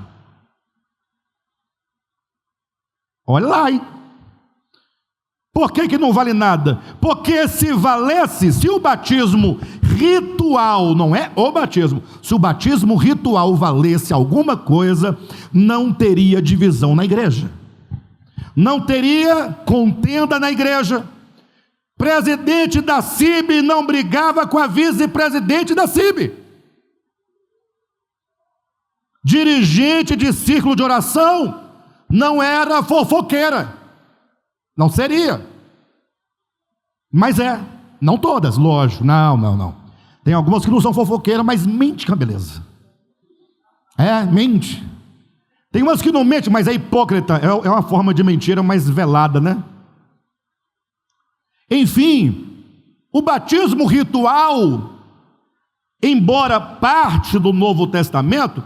Olha lá, hein? Por que não vale nada? Porque se o batismo ritual, não é o batismo, se o batismo ritual valesse alguma coisa, não teria divisão na igreja, não teria contenda na igreja. Presidente da CIB não brigava com a vice-presidente da CIB. Dirigente de círculo de oração não era fofoqueira. Não seria. Mas não todas, lógico. Não. Tem algumas que não são fofoqueiras, mas mente com a beleza. Mente. Tem umas que não mente, mas é hipócrita. É uma forma de mentira mais velada, né? Enfim, o batismo ritual, embora parte do Novo Testamento,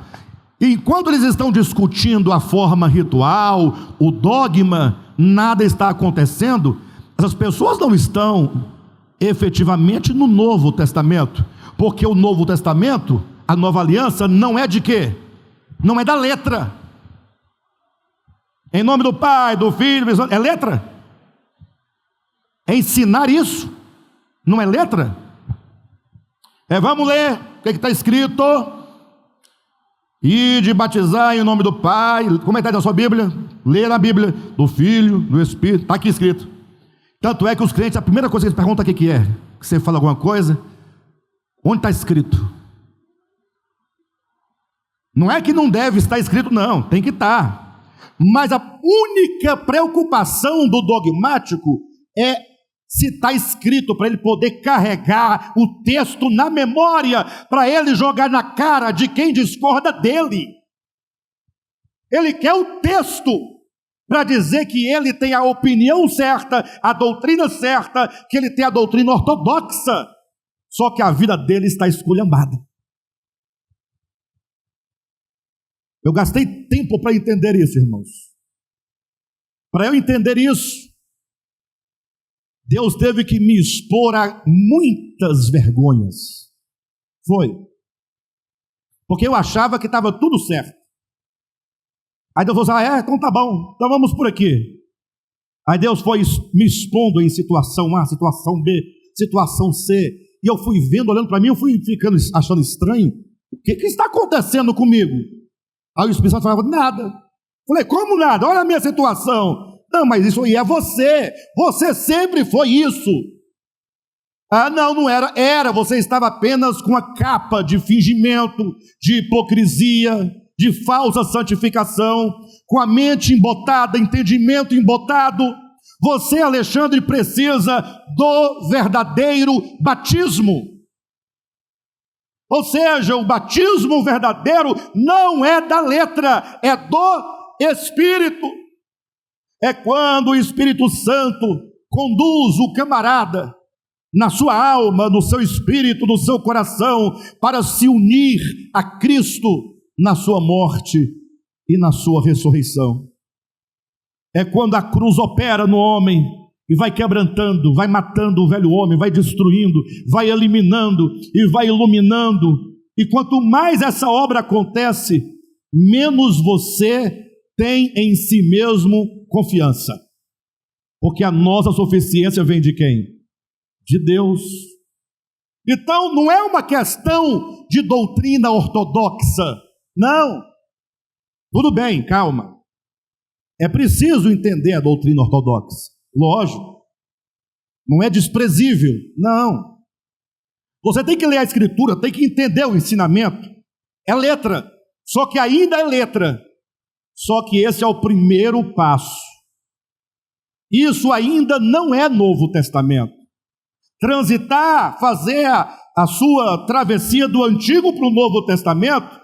enquanto eles estão discutindo a forma ritual, o dogma, nada está acontecendo, essas pessoas não estão efetivamente no Novo Testamento, porque o Novo Testamento, a nova aliança, não é de quê? Não é da letra. Em nome do Pai, do Filho, é letra? É ensinar isso, não é letra? Vamos ler o que está escrito. E de batizar em nome do Pai. Como é que está na sua Bíblia? Lê na Bíblia, do Filho, do Espírito, está aqui escrito. Tanto é que os crentes, a primeira coisa que eles perguntam o que é, que você fala alguma coisa, onde está escrito? Não é que não deve estar escrito, não, tem que estar. Mas a única preocupação do dogmático é se está escrito, para ele poder carregar o texto na memória, para ele jogar na cara de quem discorda dele. Ele quer o texto para dizer que ele tem a opinião certa, a doutrina certa, que ele tem a doutrina ortodoxa, só que a vida dele está esculhambada. Eu gastei tempo para entender isso, irmãos. Para eu entender isso, Deus teve que me expor a muitas vergonhas. Foi. Porque eu achava que estava tudo certo. Aí Deus falou assim, então tá bom, então vamos por aqui. Aí Deus foi me expondo em situação A, situação B, situação C. E eu fui vendo, olhando para mim, eu fui ficando achando estranho. O que está acontecendo comigo? Aí o Espírito Santo falava, nada. Falei, como nada? Olha a minha situação. Não, mas isso aí é você. Você sempre foi isso. Não era. Você estava apenas com a capa de fingimento, de hipocrisia, de falsa santificação, com a mente embotada, entendimento embotado. Você, Alexandre, precisa do verdadeiro batismo. Ou seja, o batismo verdadeiro não é da letra, é do Espírito. É quando o Espírito Santo conduz o camarada na sua alma, no seu espírito, no seu coração, para se unir a Cristo na sua morte e na sua ressurreição. É quando a cruz opera no homem e vai quebrantando, vai matando o velho homem, vai destruindo, vai eliminando e vai iluminando. E quanto mais essa obra acontece, menos você tem em si mesmo confiança, porque a nossa suficiência vem de quem? De Deus. Então não é uma questão de doutrina ortodoxa, não. Tudo bem, calma. É preciso entender a doutrina ortodoxa, lógico. Não é desprezível, não. Você tem que ler a Escritura, tem que entender o ensinamento. É letra, só que ainda é letra. Só que esse é o primeiro passo. Isso ainda não é Novo Testamento. Transitar, fazer a sua travessia do Antigo para o Novo Testamento,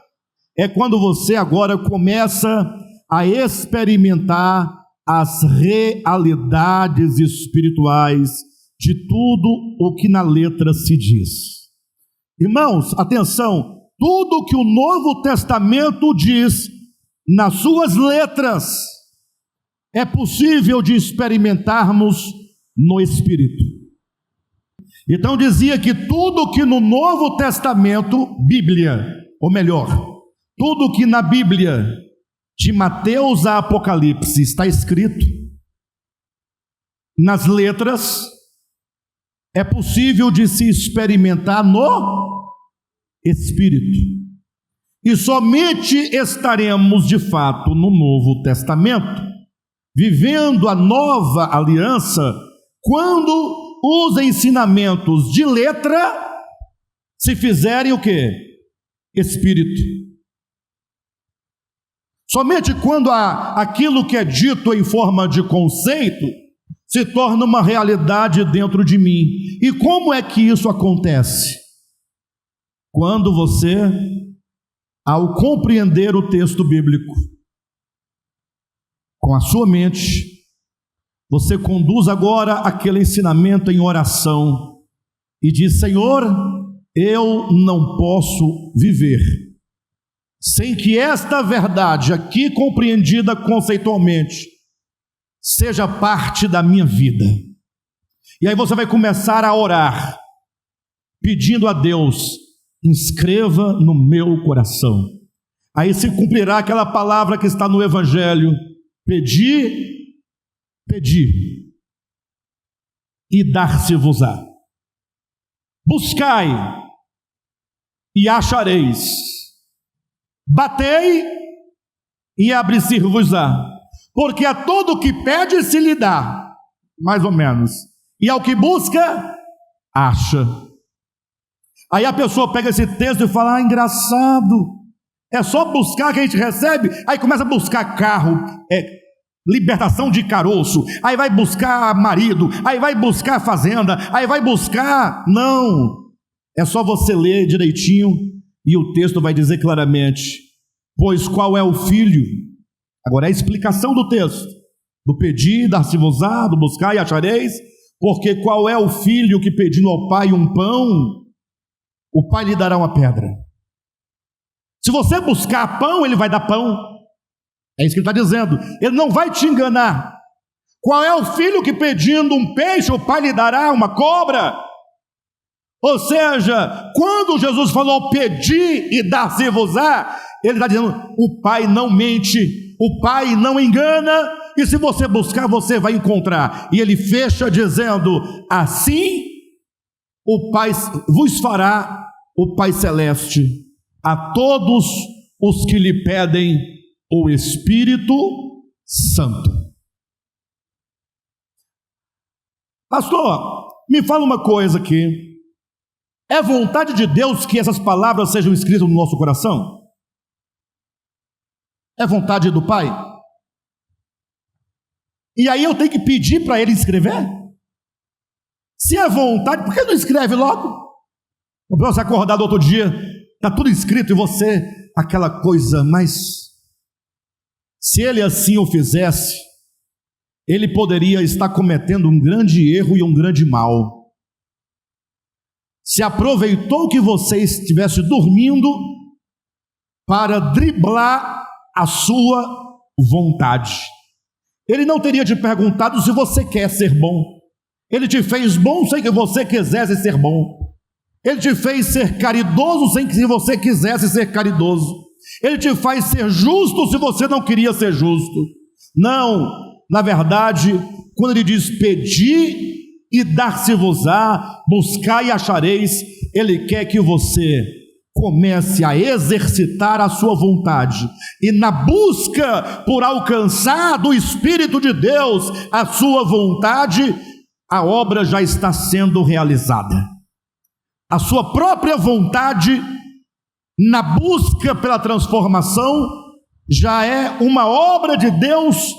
é quando você agora começa a experimentar as realidades espirituais de tudo o que na letra se diz. Irmãos, atenção, tudo que o Novo Testamento diz nas suas letras é possível de experimentarmos no Espírito. Então dizia que tudo que no Novo Testamento, Bíblia, ou melhor, tudo que na Bíblia, de Mateus a Apocalipse, está escrito nas letras, é possível de se experimentar no Espírito. E somente estaremos de fato no Novo Testamento, vivendo a nova aliança, quando os ensinamentos de letra se fizerem o quê? Espírito. Somente quando aquilo que é dito em forma de conceito se torna uma realidade dentro de mim. E como é que isso acontece? Quando você, ao compreender o texto bíblico, com a sua mente, você conduz agora aquele ensinamento em oração e diz: Senhor, eu não posso viver sem que esta verdade aqui compreendida conceitualmente seja parte da minha vida. E aí você vai começar a orar, pedindo a Deus: inscreva no meu coração. Aí se cumprirá aquela palavra que está no Evangelho: pedi, pedi, e dar-se-vos-á. Buscai, e achareis. Batei, e abre-se-vos-á. Porque a todo que pede se lhe dá, mais ou menos, e ao que busca, acha. Aí a pessoa pega esse texto e fala: engraçado, é só buscar que a gente recebe. Aí começa a buscar carro, libertação de caroço, aí vai buscar marido, aí vai buscar fazenda, aí vai buscar... Não, é só você ler direitinho, e o texto vai dizer claramente: pois qual é o filho? Agora é a explicação do texto, do pedir, dar-se-vos-á, do buscar e achareis. Porque qual é o filho que, pedindo ao pai um pão, o pai lhe dará uma pedra? Se você buscar pão, ele vai dar pão. É isso que ele está dizendo, ele não vai te enganar. Qual é o filho que, pedindo um peixe, o pai lhe dará uma cobra? Ou seja, quando Jesus falou pedir e dar-se-vos-á, ele está dizendo: o pai não mente, o pai não engana, e se você buscar, você vai encontrar. E ele fecha dizendo: assim o Pai vos fará, o Pai Celeste, a todos os que lhe pedem o Espírito Santo. Pastor, me fala uma coisa aqui: é vontade de Deus que essas palavras sejam escritas no nosso coração? É vontade do Pai? E aí eu tenho que pedir para Ele escrever? Se é vontade, por que não escreve logo? Para você acordar do outro dia, está tudo escrito, e você, aquela coisa, mas se Ele assim o fizesse, Ele poderia estar cometendo um grande erro e um grande mal. Se aproveitou que você estivesse dormindo para driblar a sua vontade. Ele não teria te perguntado se você quer ser bom. Ele te fez bom sem que você quisesse ser bom. Ele te fez ser caridoso sem que você quisesse ser caridoso. Ele te faz ser justo se você não queria ser justo. Não, na verdade, quando ele diz pedi e dar-se-vos-á, buscar e achareis, ele quer que você comece a exercitar a sua vontade, e na busca por alcançar do Espírito de Deus a sua vontade, a obra já está sendo realizada. A sua própria vontade, na busca pela transformação, já é uma obra de Deus,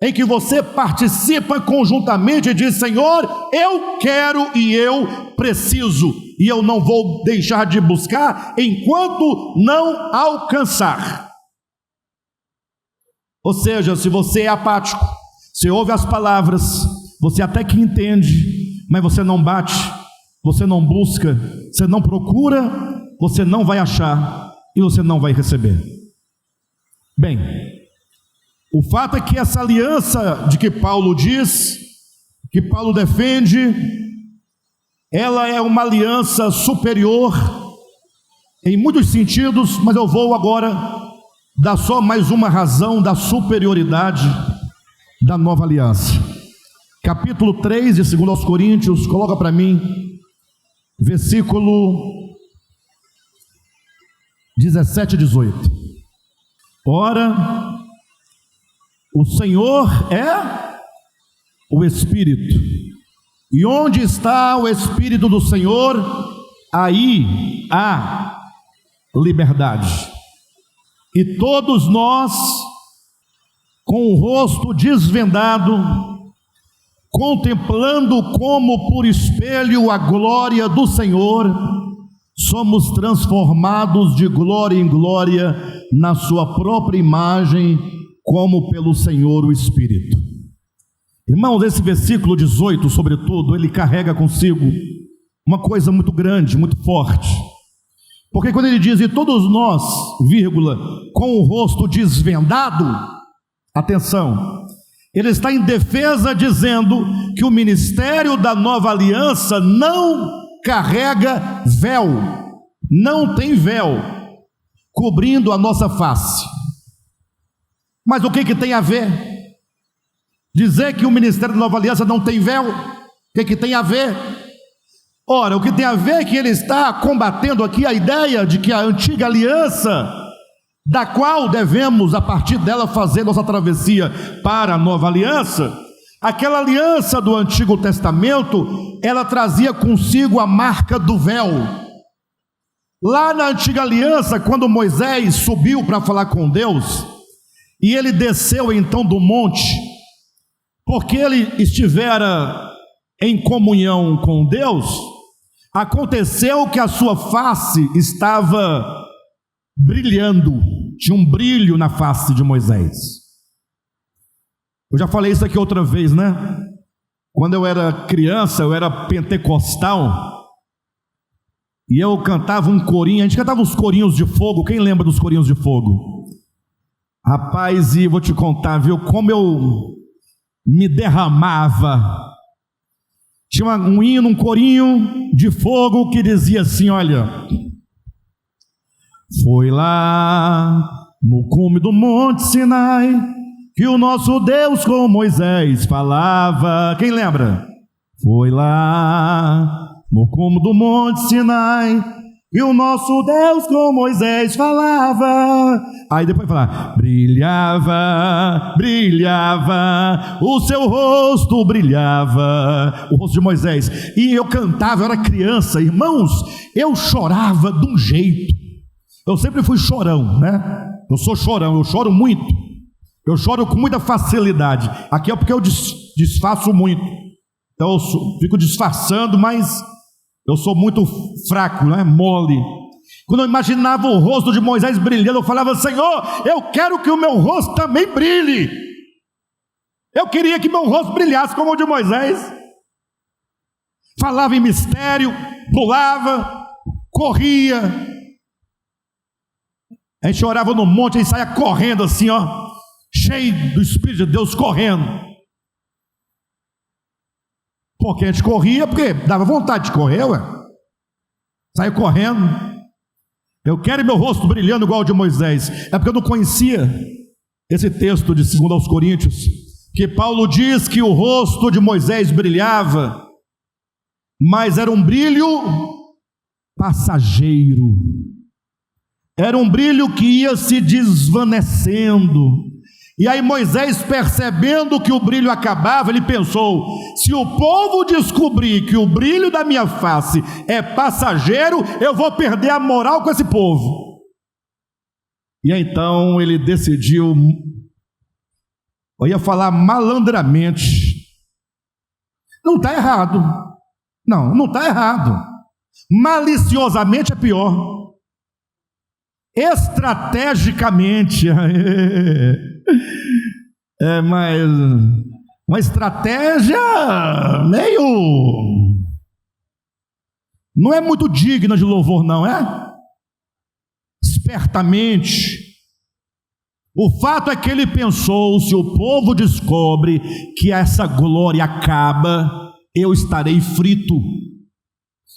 em que você participa conjuntamente e diz: Senhor, eu quero e eu preciso, e eu não vou deixar de buscar enquanto não alcançar. Ou seja, se você é apático, você ouve as palavras, você até que entende, mas você não bate, você não busca, você não procura, você não vai achar e você não vai receber. Bem, o fato é que essa aliança de que Paulo diz, que Paulo defende, ela é uma aliança superior em muitos sentidos, mas eu vou agora dar só mais uma razão da superioridade da nova aliança. Capítulo 3 de 2 Coríntios, coloca para mim, versículo 17 e 18. Ora, o Senhor é o Espírito, e onde está o Espírito do Senhor, aí há liberdade. E todos nós, com o rosto desvendado, contemplando como por espelho a glória do Senhor, somos transformados de glória em glória na sua própria imagem, como pelo Senhor o Espírito. Irmãos, esse versículo 18, sobretudo, ele carrega consigo uma coisa muito grande, muito forte, porque quando ele diz, e todos nós, vírgula, com o rosto desvendado, atenção, Ele está em defesa dizendo que o ministério da nova aliança não carrega véu, não tem véu cobrindo a nossa face. Mas o que tem a ver? Dizer que o ministério da nova aliança não tem véu, o que tem a ver? Ora, o que tem a ver é que ele está combatendo aqui a ideia de que a antiga aliança, da qual devemos, a partir dela, fazer nossa travessia para a nova aliança, aquela aliança do Antigo Testamento, ela trazia consigo a marca do véu. Lá na antiga aliança, quando Moisés subiu para falar com Deus, e ele desceu então do monte, porque ele estivera em comunhão com Deus, aconteceu que a sua face estava brilhando, tinha um brilho na face de Moisés. Eu já falei isso aqui outra vez, né? Quando eu era criança, eu era pentecostal, e eu cantava um corinho, a gente cantava os corinhos de fogo. Quem lembra dos corinhos de fogo? Rapaz, e vou te contar, viu, como eu me derramava. Tinha um hino, um corinho de fogo que dizia assim, olha: foi lá no cume do monte Sinai que o nosso Deus com Moisés falava. Quem lembra? Foi lá no cume do monte Sinai que o nosso Deus com Moisés falava. Aí depois fala: brilhava, brilhava, o seu rosto brilhava, o rosto de Moisés. E eu cantava, eu era criança, irmãos, eu chorava de um jeito. Eu sempre fui chorão, né? Eu sou chorão, eu choro muito. Eu choro com muita facilidade. Aqui é porque eu disfarço muito. Então eu fico disfarçando, mas eu sou muito fraco, né? Mole. Quando eu imaginava o rosto de Moisés brilhando, eu falava: Senhor, eu quero que o meu rosto também brilhe. Eu queria que meu rosto brilhasse como o de Moisés. Falava em mistério, pulava, corria. A gente orava no monte e saia correndo assim, ó, cheio do Espírito de Deus, correndo. Porque a gente corria, porque dava vontade de correr, ué. Saia correndo. Eu quero meu rosto brilhando igual ao de Moisés. É porque eu não conhecia esse texto de 2 aos Coríntios, que Paulo diz que o rosto de Moisés brilhava, mas era um brilho passageiro. Era um brilho que ia se desvanecendo. E aí Moisés, percebendo que o brilho acabava, ele pensou: se o povo descobrir que o brilho da minha face é passageiro, eu vou perder a moral com esse povo. E aí, então ele decidiu, eu ia falar malandramente, não está errado, não está errado, maliciosamente é pior, estrategicamente, mas uma estratégia meio, não é muito digna de louvor, não é? Espertamente. O fato é que ele pensou: se o povo descobre que essa glória acaba, eu estarei frito.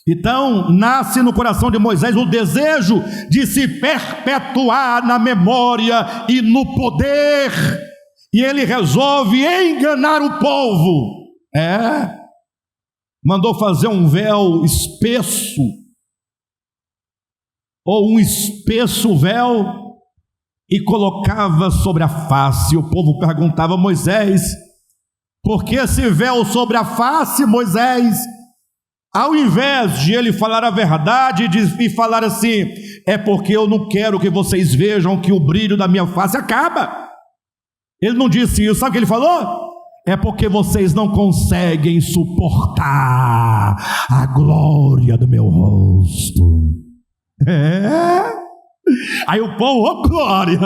Então nasce no coração de Moisés o desejo de se perpetuar na memória e no poder, e ele resolve enganar o povo. Mandou fazer um véu espesso, ou um espesso véu, e colocava sobre a face. O povo perguntava: Moisés, por que esse véu sobre a face, Moisés? Ao invés de ele falar a verdade e falar assim: é porque eu não quero que vocês vejam que o brilho da minha face acaba. Ele não disse isso. Sabe o que ele falou? É porque vocês não conseguem suportar a glória do meu rosto. Aí o povo: oh glória.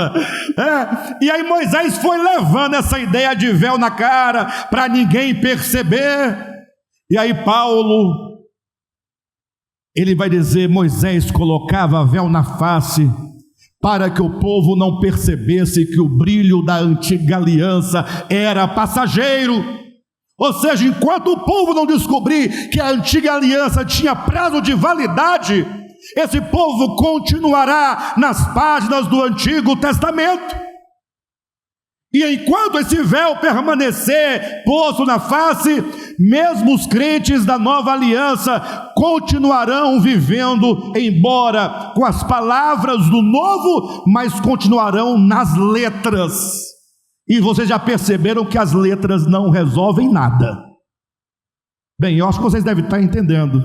E aí Moisés foi levando essa ideia de véu na cara para ninguém perceber. E aí Paulo, ele vai dizer: Moisés colocava véu na face para que o povo não percebesse que o brilho da antiga aliança era passageiro. Ou seja, enquanto o povo não descobrir que a antiga aliança tinha prazo de validade, esse povo continuará nas páginas do Antigo Testamento. E enquanto esse véu permanecer posto na face, mesmo os crentes da nova aliança continuarão vivendo, embora com as palavras do novo, mas continuarão nas letras. E vocês já perceberam que as letras não resolvem nada. Bem, eu acho que vocês devem estar entendendo.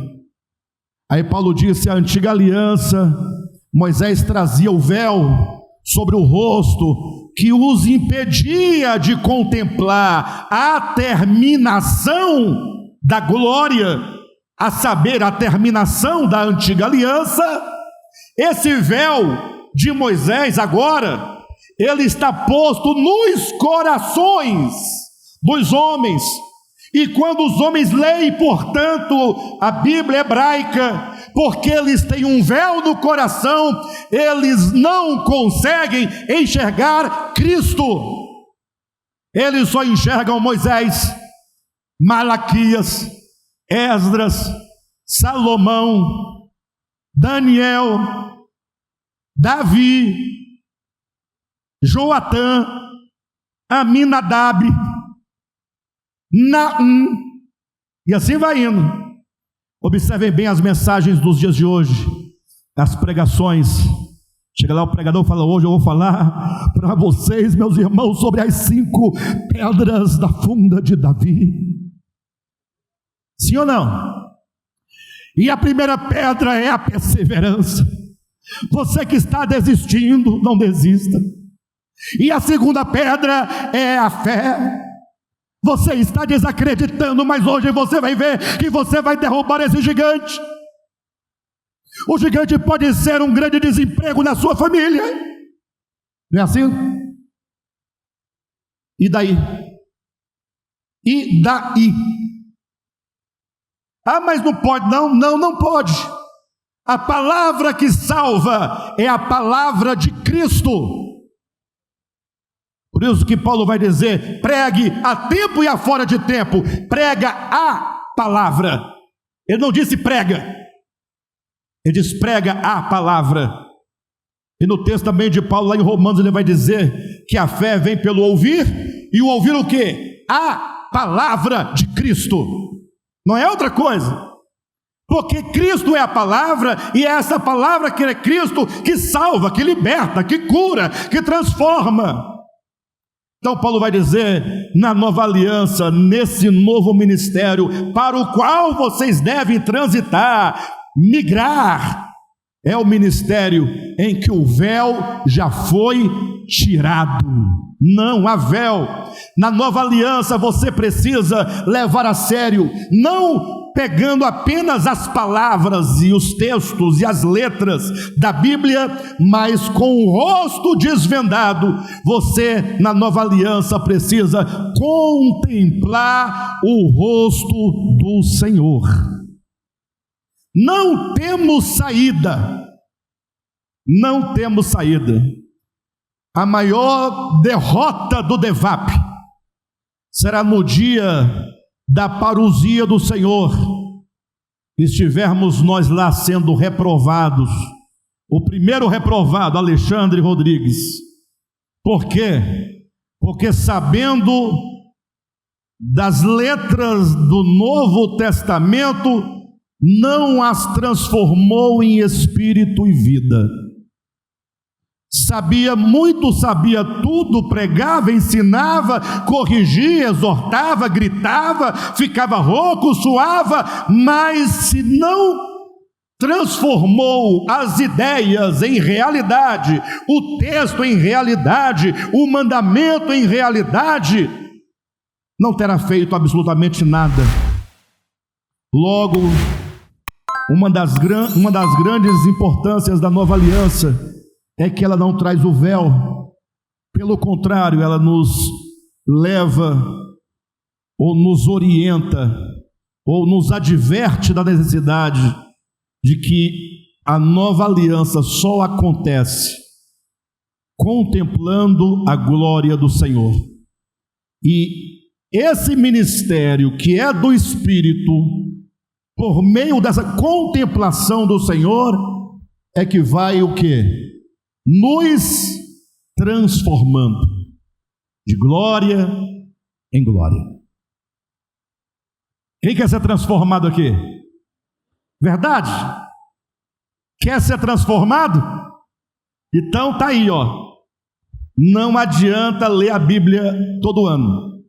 Aí Paulo disse: a antiga aliança, Moisés trazia o véu sobre o rosto, que os impedia de contemplar a terminação da glória, a saber, a terminação da antiga aliança. Esse véu de Moisés agora, ele está posto nos corações dos homens. E quando os homens leem, portanto, a Bíblia hebraica, porque eles têm um véu no coração, eles não conseguem enxergar Cristo. Eles só enxergam Moisés, Malaquias, Esdras, Salomão, Daniel, Davi, Joatã, Aminadab, Naum, e assim vai indo. Observem bem as mensagens dos dias de hoje, as pregações. Chega lá o pregador e fala: hoje eu vou falar para vocês, meus irmãos, sobre as 5 pedras da funda de Davi. Sim ou não? E a primeira pedra é a perseverança. Você que está desistindo, não desista. E a segunda pedra é a fé. Você está desacreditando, mas hoje você vai ver que você vai derrubar esse gigante. O gigante pode ser um grande desemprego na sua família. Não é assim? E daí? E daí? Ah, mas não pode. Não pode. A palavra que salva é a palavra de Cristo. Por isso que Paulo vai dizer: pregue a tempo e a fora de tempo. Prega a palavra. Ele não disse prega, ele diz prega a palavra. E no texto também de Paulo, lá em Romanos, ele vai dizer que a fé vem pelo ouvir, e o ouvir o quê? A palavra de Cristo. Não é outra coisa. Porque Cristo é a palavra, e é essa palavra que é Cristo que salva, que liberta, que cura, que transforma. Então Paulo vai dizer, na nova aliança, nesse novo ministério, para o qual vocês devem transitar, migrar, é o ministério em que o véu já foi tirado. Não há véu. Na nova aliança você precisa levar a sério, não pegando apenas as palavras e os textos e as letras da Bíblia, mas com o rosto desvendado. Você na nova aliança precisa contemplar o rosto do Senhor. Não temos saída. Não temos saída. A maior derrota do DEVAP será no dia da parousia do Senhor. Estivermos nós lá sendo reprovados. O primeiro reprovado, Alexandre Rodrigues. Por quê? Porque sabendo das letras do Novo Testamento, não as transformou em espírito e vida. Sabia muito, sabia tudo, pregava, ensinava, corrigia, exortava, gritava, ficava rouco, suava, mas se não transformou as ideias em realidade, o texto em realidade, o mandamento em realidade, não terá feito absolutamente nada. Logo, uma das grandes importâncias da nova aliança é que ela não traz o véu. Pelo contrário, ela nos leva, ou nos orienta, ou nos adverte da necessidade de que a nova aliança só acontece contemplando a glória do Senhor. E esse ministério que é do Espírito, por meio dessa contemplação do Senhor, é que vai o quê? Nos transformando de glória em glória. Quem quer ser transformado aqui? Verdade? Quer ser transformado? Então tá aí, ó. Não adianta ler a Bíblia todo ano.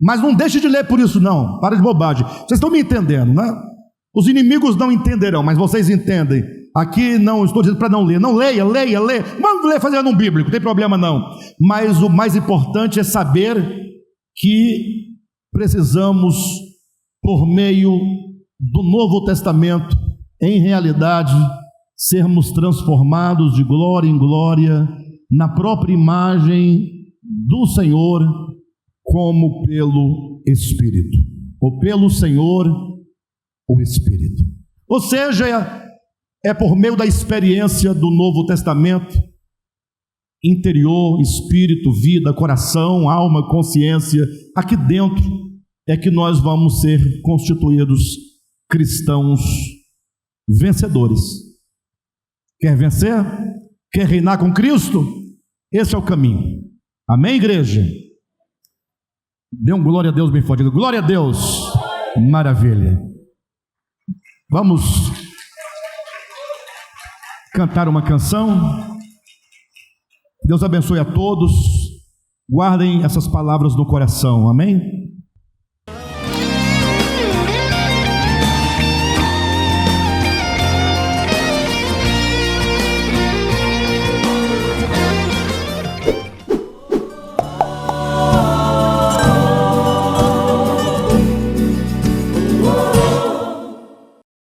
Mas não deixe de ler por isso não. Para de bobagem. Vocês estão me entendendo, né? Os inimigos não entenderão, mas vocês entendem. Aqui não estou dizendo para não ler. Não leia. Vamos ler fazendo um bíblico, não tem problema não. Mas o mais importante é saber que precisamos, por meio do Novo Testamento, em realidade, sermos transformados de glória em glória, na própria imagem do Senhor, como pelo Espírito, ou pelo Senhor, o Espírito. Ou seja, é por meio da experiência do Novo Testamento, interior, espírito, vida, coração, alma, consciência, aqui dentro é que nós vamos ser constituídos cristãos vencedores. Quer vencer? Quer reinar com Cristo? Esse é o caminho. Amém, igreja? Dê um glória a Deus bem forte. Glória a Deus. Maravilha. Vamos cantar uma canção. Deus abençoe a todos. Guardem essas palavras no coração. Amém?